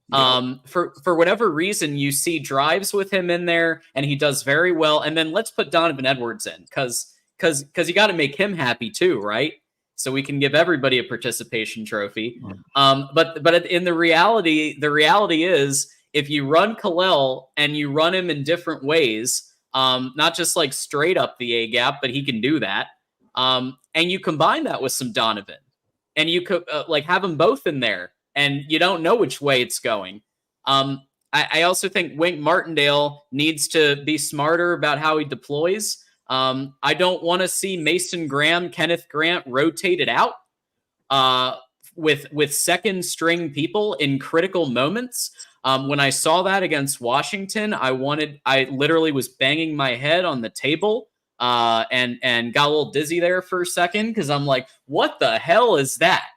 A: Yeah. For whatever reason, you see drives with him in there, and he does very well. And then let's put Donovan Edwards in, because you got to make him happy too, right? So we can give everybody a participation trophy. But in the reality is, if you run Khalil and you run him in different ways, not just like straight up the A gap, but he can do that. And you combine that with some Donovan, and you could have them both in there, and you don't know which way it's going. I also think Wink Martindale needs to be smarter about how he deploys. I don't want to see Mason Graham, Kenneth Grant rotated out with second string people in critical moments. When I saw that against Washington, I literally was banging my head on the table and got a little dizzy there for a second, because I'm like, what the hell is that?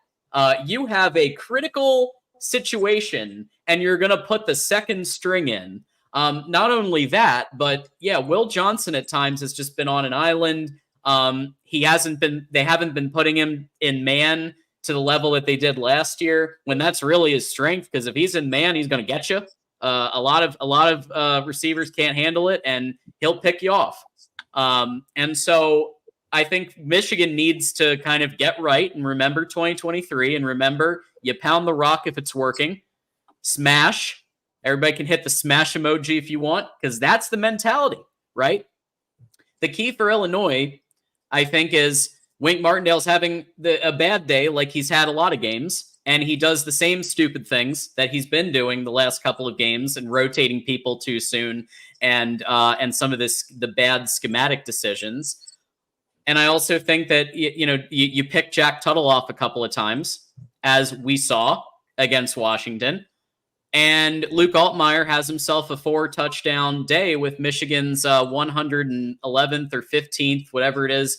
A: You have a critical situation and you're going to put the second string in. Not only that, but yeah, Will Johnson at times has just been on an island. They haven't been putting him in man to the level that they did last year, when that's really his strength. Because if he's in man, he's going to get you. A lot of receivers can't handle it, and he'll pick you off. And so I think Michigan needs to kind of get right and remember 2023 and remember you pound the rock if it's working. Smash. Everybody can hit the smash emoji if you want, because that's the mentality, right? The key for Illinois, I think, is Wink Martindale's having a bad day like he's had a lot of games, and he does the same stupid things that he's been doing the last couple of games and rotating people too soon and some of the bad schematic decisions. And I also think that, you pick Jack Tuttle off a couple of times, as we saw against Washington. And Luke Altmaier has himself a 4-touchdown day with Michigan's 111th or 15th, whatever it is,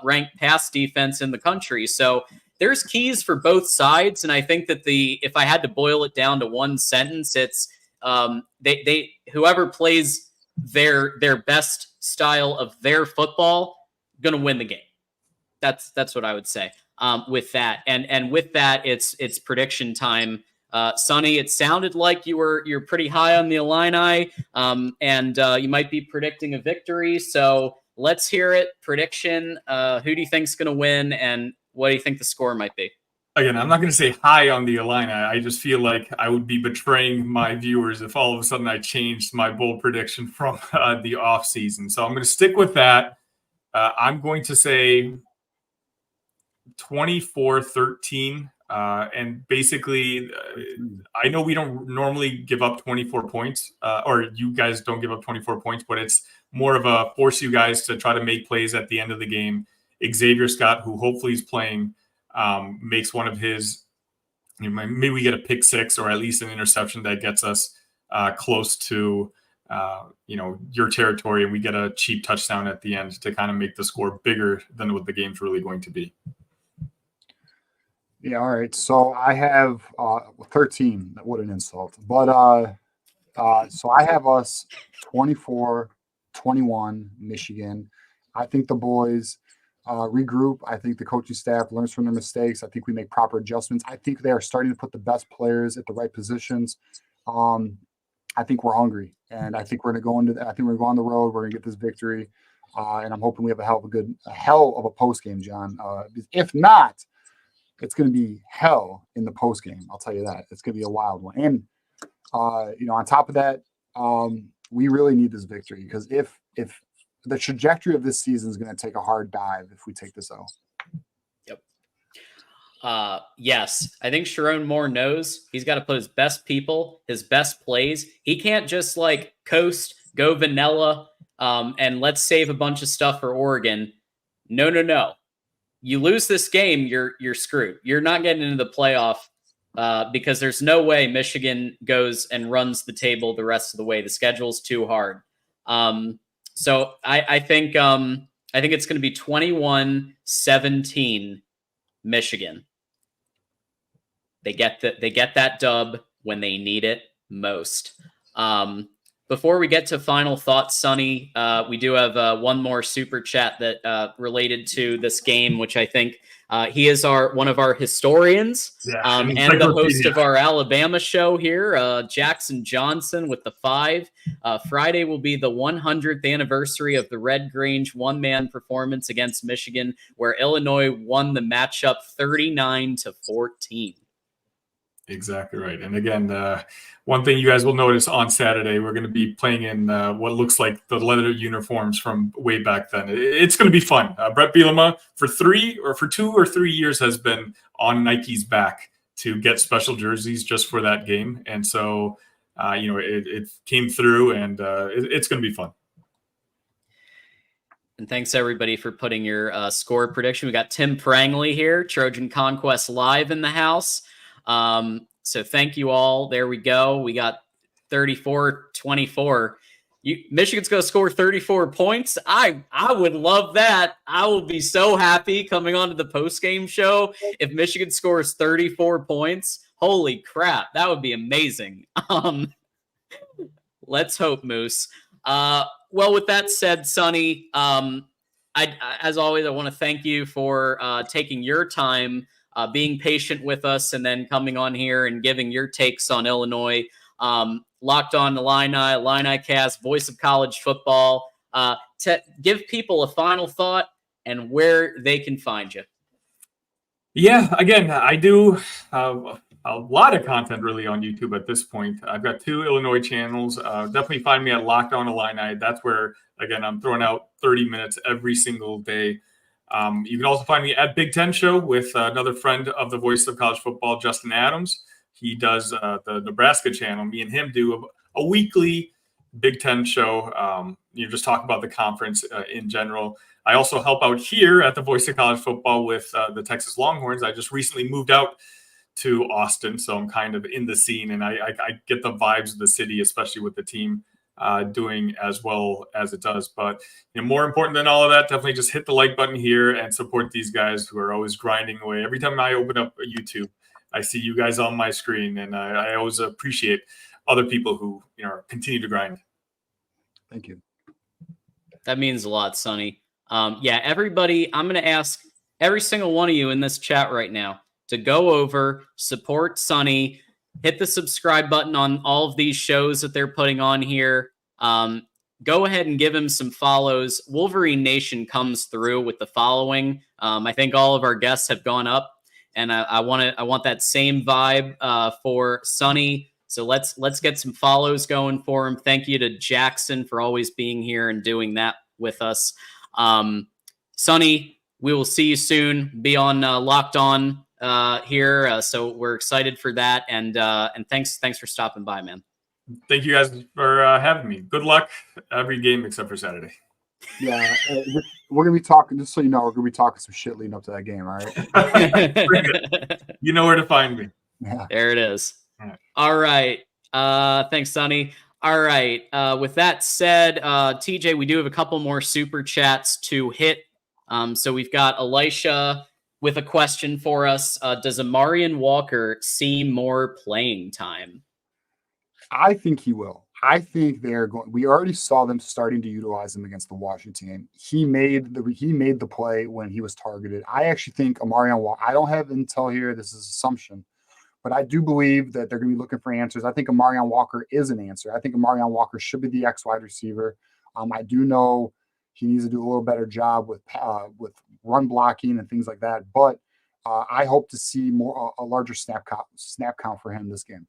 A: ranked pass defense in the country. So there's keys for both sides. And I think that if I had to boil it down to one sentence, it's whoever plays their best style of their football going to win the game. That's what I would say with that. And with that, it's prediction time. Sonny, it sounded like you're pretty high on the Illini, and you might be predicting a victory. So let's hear it. Prediction. Who do you think's going to win, and what do you think the score might be?
D: Again, I'm not going to say high on the Illini. I just feel like I would be betraying my viewers if all of a sudden I changed my bold prediction from the off season. So I'm going to stick with that. I'm going to say 24-13. And basically, I know we don't normally give up 24 points, or you guys don't give up 24 points, but it's more of a force you guys to try to make plays at the end of the game. Xavier Scott, who hopefully is playing, makes one of his, maybe we get a pick six or at least an interception that gets us close to, your territory, and we get a cheap touchdown at the end to kind of make the score bigger than what the game's really going to be.
C: Yeah, all right. So I have 13. What an insult. But so I have us 24-21 Michigan. I think the boys regroup. I think the coaching staff learns from their mistakes. I think we make proper adjustments. I think they are starting to put the best players at the right positions. I think we're hungry, and I think we're going to go into. I think we're going to go on the road. We're going to get this victory, and I'm hoping we have a hell of a post game, John. If not, it's going to be hell in the post game. I'll tell you that. It's going to be a wild one. And on top of that, we really need this victory, because if the trajectory of this season is going to take a hard dive if we take this out.
A: Yep. Yes, I think Sharon Moore knows he's got to put his best people, his best plays. He can't just coast, go vanilla, and let's save a bunch of stuff for Oregon. No. You lose this game, you're screwed. You're not getting into the playoff because there's no way Michigan goes and runs the table the rest of the way. The schedule's too hard. So I think it's going to be 21-17 Michigan. They get that dub when they need it most. Before we get to final thoughts, Sonny, we do have one more super chat that related to this game, which I think he is one of our historians and the host of our Alabama show here, Jackson Johnson with the 5. Friday will be the 100th anniversary of the Red Grange one-man performance against Michigan, where Illinois won the matchup 39-14.
D: Exactly right. And again, one thing you guys will notice on Saturday, we're going to be playing in what looks like the leather uniforms from way back then. It's going to be fun. Brett Bielema for 2 or 3 years has been on Nike's back to get special jerseys just for that game. And so, it came through, and it's going to be fun.
A: And thanks, everybody, for putting your score prediction. We got Tim Prangley here, Trojan Conquest Live in the house. So thank you all. There we go. We got 34-24. Michigan's going to score 34 points. I would love that. I will be so happy coming onto the post-game show if Michigan scores 34 points. Holy crap. That would be amazing. Let's hope, Moose. Well, with that said, Sonny, as always, I want to thank you for taking your time, being patient with us, and then coming on here and giving your takes on Illinois. Locked On Illini, Illinicast, voice of college football. To give people a final thought and where they can find you.
D: Yeah, again, I do a lot of content really on YouTube at this point. I've got 2 Illinois channels. Definitely find me at Locked On Illini. That's where, again, I'm throwing out 30 minutes every single day. You can also find me at Big Ten Show with another friend of the Voice of College Football, Justin Adams. He does the Nebraska channel. Me and him do a weekly Big Ten show. You just talk about the conference in general. I also help out here at the Voice of College Football with the Texas Longhorns. I just recently moved out to Austin, so I'm kind of in the scene, and I get the vibes of the city, especially with the team doing as well as it does. But more important than all of that, definitely just hit the like button here and support these guys who are always grinding away. Every time I open up YouTube, I see you guys on my screen, and I always appreciate other people who continue to grind.
C: Thank you.
A: That means a lot, Sonny. Yeah, everybody, I'm going to ask every single one of you in this chat right now to go over, support Sonny, hit the subscribe button on all of these shows that they're putting on here. Go ahead and give him some follows. Wolverine Nation comes through with the following. I think all of our guests have gone up, and I want that same vibe for Sonny. So let's get some follows going for him. Thank you to Jackson for always being here and doing that with us. Sonny, we will see you soon. Be on Locked On here. So we're excited for that. And thanks for stopping by, man.
D: Thank you guys for having me. Good luck every game except for Saturday.
C: Yeah, we're gonna be talking. Just so you know, we're gonna be talking some shit leading up to that game. All right.
D: You know where to find me.
C: Yeah.
A: There it is. All right. Thanks, Sonny. All right. With that said, TJ, we do have a couple more super chats to hit. So we've got Elisha with a question for us. Does Amarian Walker see more playing time?
C: I think he will. I think they're going. We already saw them starting to utilize him against the Washington game. He made the play when he was targeted. I actually think Amarian Walker. I don't have intel here. This is assumption. But I do believe that they're going to be looking for answers. I think Amarian Walker is an answer. I think Amarian Walker should be the X wide receiver. I do know he needs to do a little better job with run blocking and things like that. But I hope to see a larger snap count for him this game.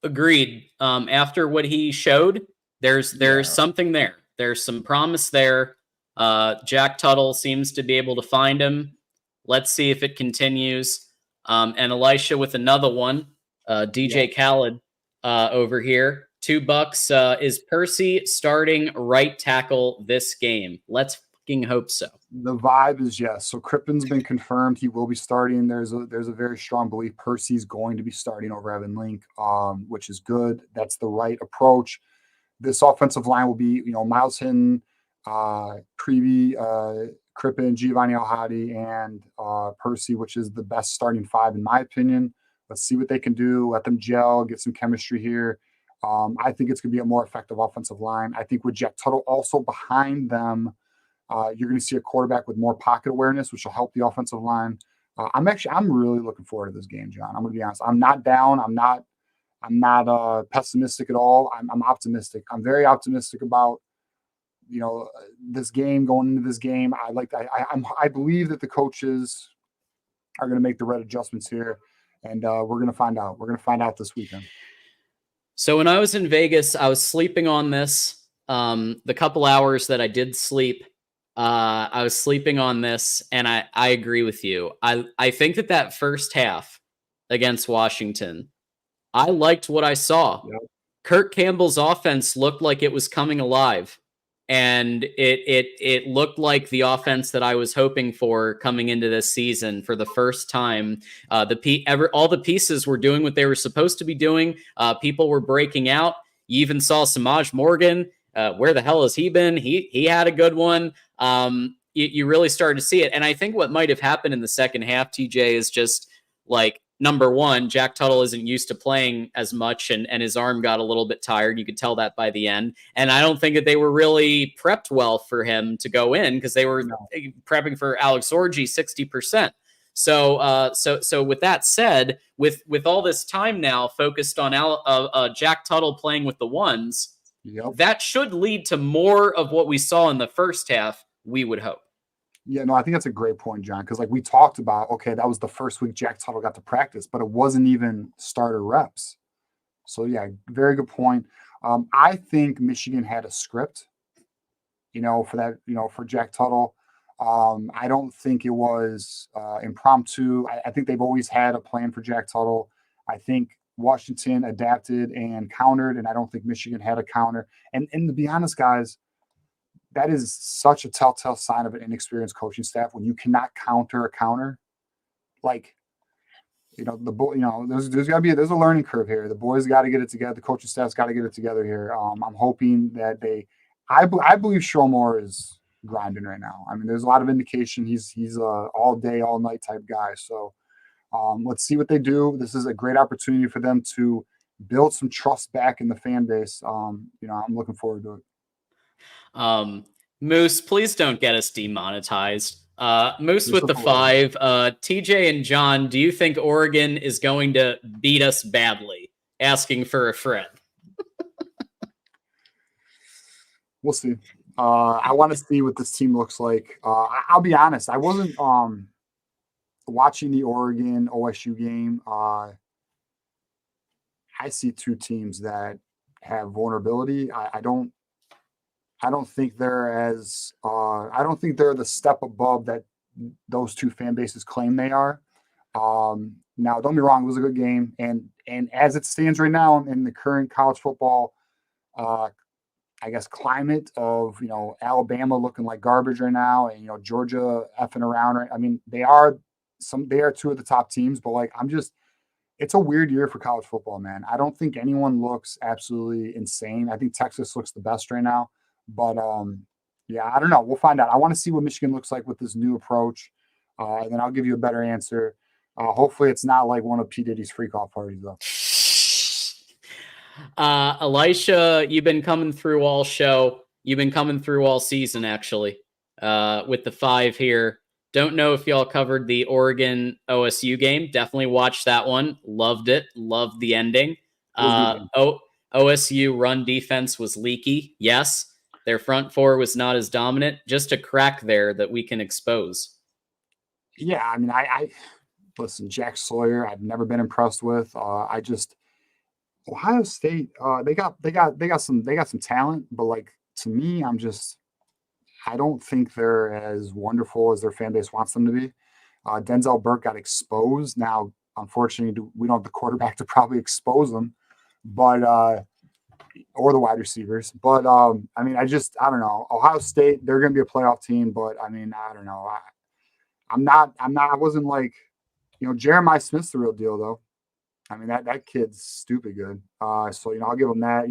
A: Agreed. After what he showed, there's something there. There's some promise there. Jack Tuttle seems to be able to find him. Let's see if it continues. And Elisha with another one, DJ Khaled over here. $2. Is Percy starting right tackle this game? Let's fucking hope so.
C: The vibe is yes. So Crippen's been confirmed. He will be starting. There's a very strong belief Percy's going to be starting over Evan Link, which is good. That's the right approach. This offensive line will be, Miles Hinton, Creevy, Crippen, Giovanni Alhadi, and Percy, which is the best starting 5 in my opinion. Let's see what they can do. Let them gel, get some chemistry here. I think it's going to be a more effective offensive line. I think with Jack Tuttle also behind them, you're going to see a quarterback with more pocket awareness, which will help the offensive line. I'm really looking forward to this game, John. I'm going to be honest. I'm not down. I'm not pessimistic at all. I'm optimistic. I'm very optimistic about this game, going into this game. I believe that the coaches are going to make the right adjustments here, and we're going to find out. We're going to find out this weekend.
A: So when I was in Vegas, I was sleeping on this. The couple hours that I did sleep, I was sleeping on this, and I agree with you. I think that first half against Washington, I liked what I saw. Yep. Kirk Campbell's offense looked like it was coming alive. And it looked like the offense that I was hoping for coming into this season for the first time. All the pieces were doing what they were supposed to be doing. People were breaking out. You even saw Samaj Morgan. Where the hell has he been? He had a good one. You really started to see it. And I think what might have happened in the second half, TJ, is just like, number one, Jack Tuttle isn't used to playing as much, and his arm got a little bit tired. You could tell that by the end. And I don't think that they were really prepped well for him to go in because they were prepping for Alex Orji 60%. So with that said, with all this time now focused on Jack Tuttle playing with the ones, that should lead to more of what we saw in the first half we would hope.
C: Yeah, no, I think that's a great point, John, because like we talked about, okay, that was the first week Jack Tuttle got to practice, but it wasn't even starter reps. So yeah, very good point. I think Michigan had a script, for that, for Jack Tuttle. I don't think it was impromptu. I think they've always had a plan for Jack Tuttle. I think Washington adapted and countered, and I don't think Michigan had a counter. And to be honest, guys, that is such a telltale sign of an inexperienced coaching staff when you cannot counter a counter. Like, there's there's a learning curve here. The boys got to get it together. The coaching staff's got to get it together here. I'm hoping that I believe Showmore is grinding right now. I mean, there's a lot of indication he's a all day, all night type guy. So let's see what they do. This is a great opportunity for them to build some trust back in the fan base. I'm looking forward to it.
A: Moose, please don't get us demonetized. Moose
C: You're
A: with
C: so
A: the
C: cool.
A: 5. TJ and John, do you think Oregon is going to beat us badly? Asking for a friend.
C: We'll see. I want to see what this team looks like. I'll be honest. I wasn't watching the Oregon OSU game. I see two teams that have vulnerability. I don't think they're I don't think they're the step above that those two fan bases claim they are. Now, don't be wrong, it was a good game, and as it stands right now in the current college football, I guess climate of Alabama looking like garbage right now, and Georgia effing around. Right, I mean they are two of the top teams, but like it's a weird year for college football, man. I don't think anyone looks absolutely insane. I think Texas looks the best right now. But yeah, I don't know. We'll find out. I want to see what Michigan looks like with this new approach, and then I'll give you a better answer. Hopefully, it's not like one of P. Diddy's freak-off parties, though.
A: Elisha, you've been coming through all show. You've been coming through all season, actually, with the 5 here. Don't know if y'all covered the Oregon OSU game. Definitely watched that one. Loved it. Loved the ending. OSU run defense was leaky. Yes. Their front 4 was not as dominant. Just a crack there that we can expose.
C: Yeah, I mean, I listen, Jack Sawyer, I've never been impressed with. Ohio State, they got some talent, but like to me, I don't think they're as wonderful as their fan base wants them to be. Denzel Burke got exposed. Now, unfortunately, we don't have the quarterback to probably expose them, but or the wide receivers. But I mean, I don't know. Ohio State, they're going to be a playoff team, but I mean, I don't know. I wasn't like, Jeremiah Smith's the real deal though. I mean, that kid's stupid good. So I'll give him that.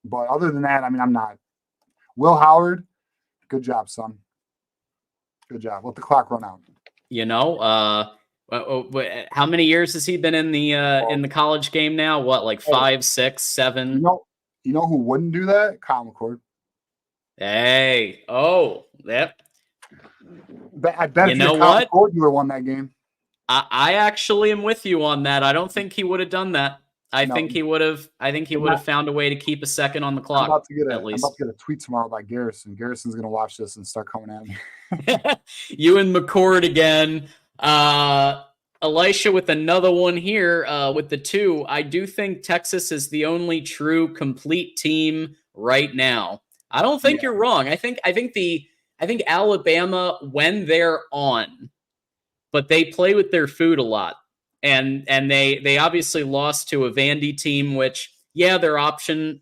C: But other than that, I mean, I'm not. Will Howard, good job, son. Good job. Let the clock run out.
A: How many years has he been in the college game now? What, like 5, 6, 7?
C: You know who wouldn't do that? Kyle McCord.
A: Hey, yep.
C: I bet if Kyle McCord, you would have won that game.
A: I actually am with you on that. I don't think he would have done that. I think he would have found a way to keep a second on the clock.
C: I'm about to get a tweet tomorrow by Garrison. Garrison's going to watch this and start coming at me.
A: You and McCord again. Elisha with another one here with the 2. I do think Texas is the only true complete team right now. I don't think you're wrong. I think Alabama, when they're on, but they play with their food a lot. And they obviously lost to a Vandy team, which, their option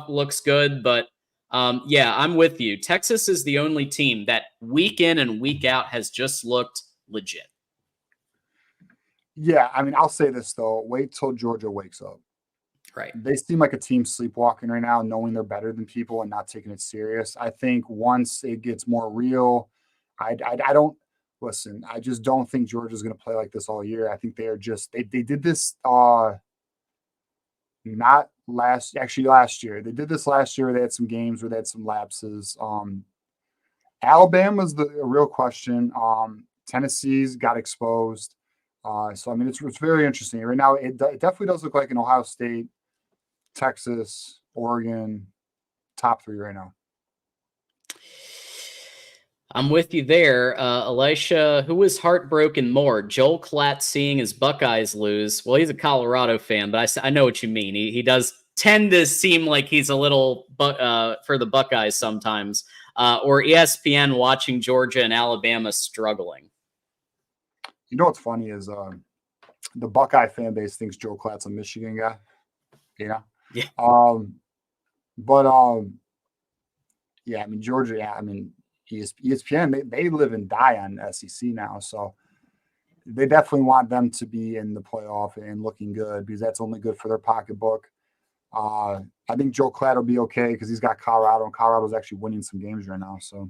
A: looks good. But, I'm with you. Texas is the only team that week in and week out has just looked legit.
C: Yeah, I mean, I'll say this, though. Wait till Georgia wakes up.
A: Right.
C: They seem like a team sleepwalking right now, knowing they're better than people and not taking it serious. I think once it gets more real, I don't – listen, I just don't think Georgia's going to play like this all year. I think they are just they did this not last year. They did this last year. They had some games where they had some lapses. Alabama's the real question. Tennessee's got exposed. So I mean, it's very interesting right now. It definitely does look like an Ohio State, Texas, Oregon, top 3 right now.
A: I'm with you there. Elisha, who was heartbroken more? Joel Klatt seeing his Buckeyes lose. Well, he's a Colorado fan, but I know what you mean. He does tend to seem like he's a little for the Buckeyes sometimes. Or ESPN watching Georgia and Alabama struggling.
C: You know what's funny is the Buckeye fan base thinks Joe Klatt's a Michigan guy. Yeah. Yeah, I mean, Georgia, yeah, I mean, ESPN, they live and die on SEC now. So they definitely want them to be in the playoff and looking good because that's only good for their pocketbook. I think Joe Klatt will be okay because he's got Colorado, and Colorado's actually winning some games right now. So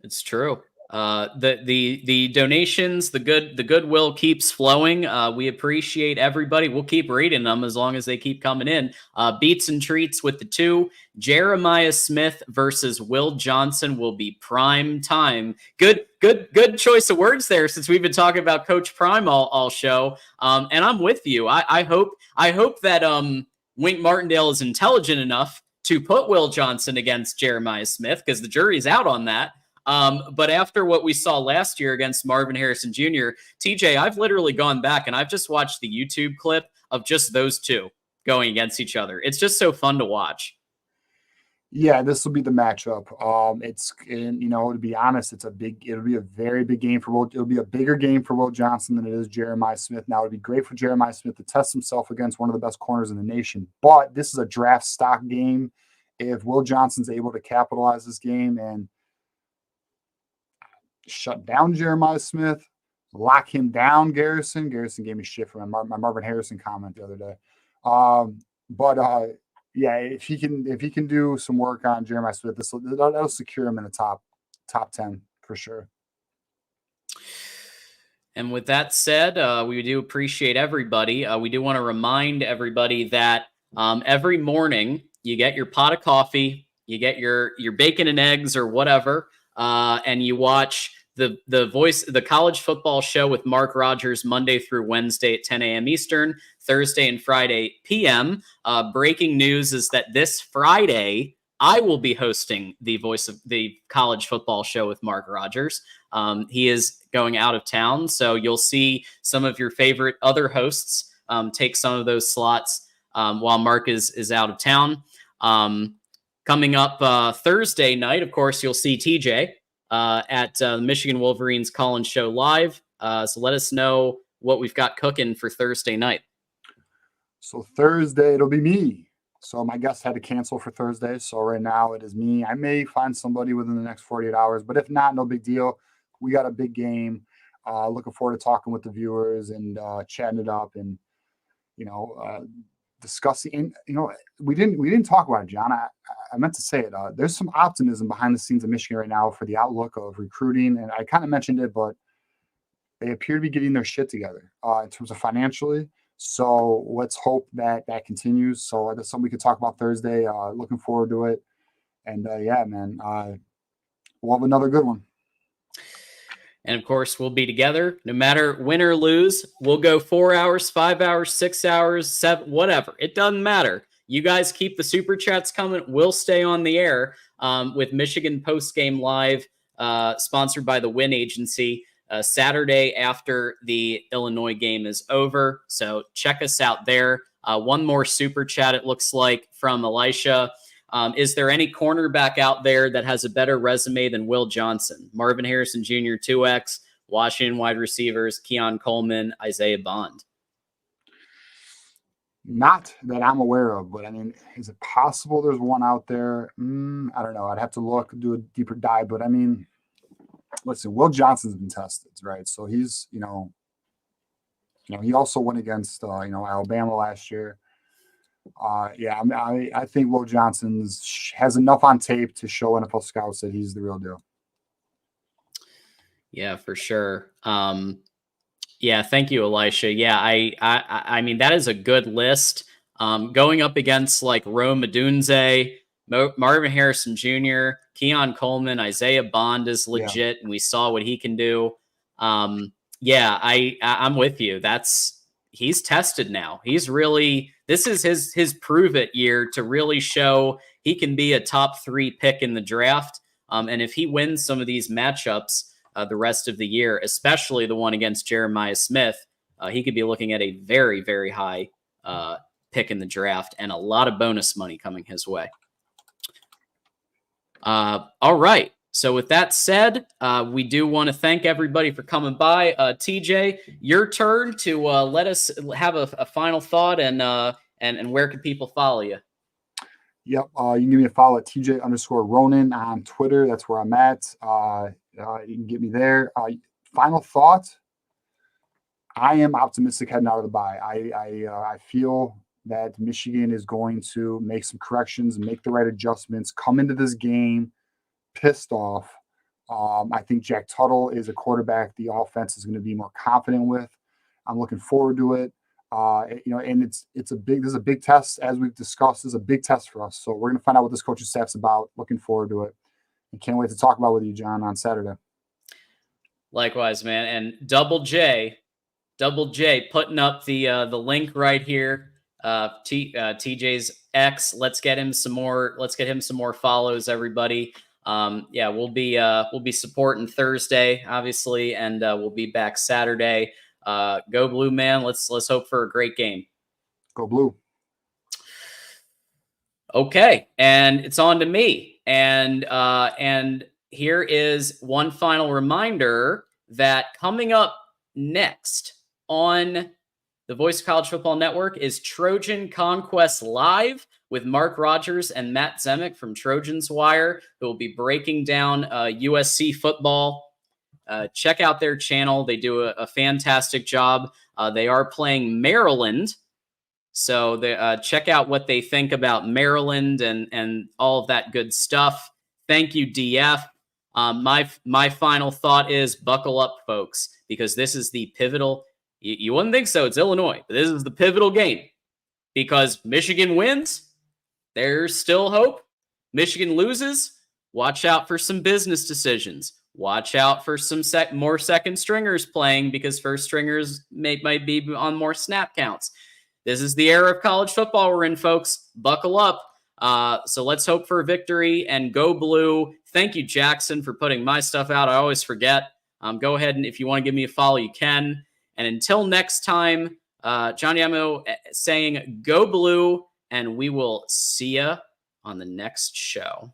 A: it's true. The donations, the goodwill keeps flowing. We appreciate everybody. We'll keep reading them as long as they keep coming in. Beats and treats with the 2. Jeremiah Smith versus Will Johnson will be prime time. Good choice of words there, since we've been talking about Coach Prime all show. And I'm with you. I hope that Wink Martindale is intelligent enough to put Will Johnson against Jeremiah Smith, because the jury's out on that. But after what we saw last year against Marvin Harrison Jr., TJ, I've literally gone back and I've just watched the YouTube clip of just those two going against each other. It's just so fun to watch.
C: Yeah, this will be the matchup. To be honest, it'll be a very big game for Will. It'll be a bigger game for Will Johnson than it is Jeremiah Smith. Now, it'd be great for Jeremiah Smith to test himself against one of the best corners in the nation. But this is a draft stock game. If Will Johnson's able to capitalize this game and shut down Jeremiah Smith, lock him down, Garrison gave me shit for my Marvin Harrison comment the other day. Yeah, if he can do some work on Jeremiah Smith, that'll secure him in the top 10 for sure.
A: And with that said, we do appreciate everybody. We do want to remind everybody that every morning you get your pot of coffee, you get your bacon and eggs or whatever, and you watch the college football show with Mark Rogers Monday through Wednesday at 10 a.m. Eastern, Thursday and Friday p.m. Breaking news is that this Friday I will be hosting the Voice of the College Football Show with Mark Rogers. He is going out of town, so you'll see some of your favorite other hosts take some of those slots while Mark is out of town. Coming up Thursday night, of course, you'll see TJ at the Michigan Wolverines Call-In Show live. So let us know what we've got cooking for Thursday night.
C: So Thursday, it'll be me. So my guest had to cancel for Thursday. So right now it is me. I may find somebody within the next 48 hours, but if not, no big deal. We got a big game. Looking forward to talking with the viewers and chatting it up and, discussing. We didn't talk about it, John. I meant to say it. There's some optimism behind the scenes of Michigan right now for the outlook of recruiting. And I kind of mentioned it, but they appear to be getting their shit together in terms of financially. So let's hope that continues. So that's something we could talk about Thursday. Looking forward to it. And yeah, man, we'll have another good one.
A: And of course, we'll be together no matter win or lose. We'll go 4 hours, 5 hours, 6 hours, 7, whatever. It doesn't matter. You guys keep the super chats coming. We'll stay on the air with Michigan Postgame Live, sponsored by the Win Agency, Saturday after the Illinois game is over. So check us out there. One more super chat, it looks like, from Elisha. Is there any cornerback out there that has a better resume than Will Johnson? Marvin Harrison Jr., 2X, Washington wide receivers, Keon Coleman, Isaiah Bond.
C: Not that I'm aware of, but I mean, is it possible there's one out there? I don't know. I'd have to look, do a deeper dive, but I mean, listen, Will Johnson's been tested, right? So he's, he also went against, Alabama last year. Yeah, I think Will Johnson has enough on tape to show NFL scouts that he's the real deal.
A: Yeah, for sure. Yeah, thank you, Elisha. Yeah, I mean, that is a good list. Going up against like Rome Odunze, Marvin Harrison Jr., Keon Coleman, Isaiah Bond is legit, and we saw what he can do. Yeah, I'm with you. He's tested now. He's really, this is his prove it year to really show he can be a top 3 pick in the draft. And if he wins some of these matchups the rest of the year, especially the one against Jeremiah Smith, he could be looking at a very, very high pick in the draft and a lot of bonus money coming his way. All right. So with that said, we do want to thank everybody for coming by. TJ, your turn to let us have a final thought and where can people follow you?
C: Yep. You can give me a follow at TJ_Ronin on Twitter. That's where I'm at. You can get me there. Final thought. I am optimistic heading out of the bye. I feel that Michigan is going to make some corrections, make the right adjustments, come into this game pissed off. I think Jack Tuttle is a quarterback the offense is going to be more confident with. I'm looking forward to it. And this is a big test, as we've discussed. This is a big test for us. So we're going to find out what this coaching staff's about. Looking forward to it. And can't wait to talk about it with you, John, on Saturday.
A: Likewise, man. And Double J putting up the link right here. TJ's X. Let's get him some more follows, everybody. We'll be supporting Thursday, obviously, and we'll be back Saturday. Go Blue, man. Let's hope for a great game.
C: Go Blue.
A: Okay, and it's on to me. And here is one final reminder that coming up next on the Voice of College Football Network is Trojan Conquest Live with Mark Rogers and Matt Zemek from Trojans Wire, who will be breaking down USC football. Check out their channel. They do a fantastic job. They are playing Maryland. So check out what they think about Maryland and all of that good stuff. Thank you, DF. My final thought is buckle up, folks, because this is the pivotal. You wouldn't think so. It's Illinois, but this is the pivotal game because Michigan wins. There's still hope. Michigan loses. Watch out for some business decisions. Watch out for some more second stringers playing because first stringers might be on more snap counts. This is the era of college football we're in, folks. Buckle up. So let's hope for a victory and go Blue. Thank you, Jackson, for putting my stuff out. I always forget. Go ahead and if you want to give me a follow, you can. And until next time, Johnny Amo saying go Blue, and we will see ya on the next show.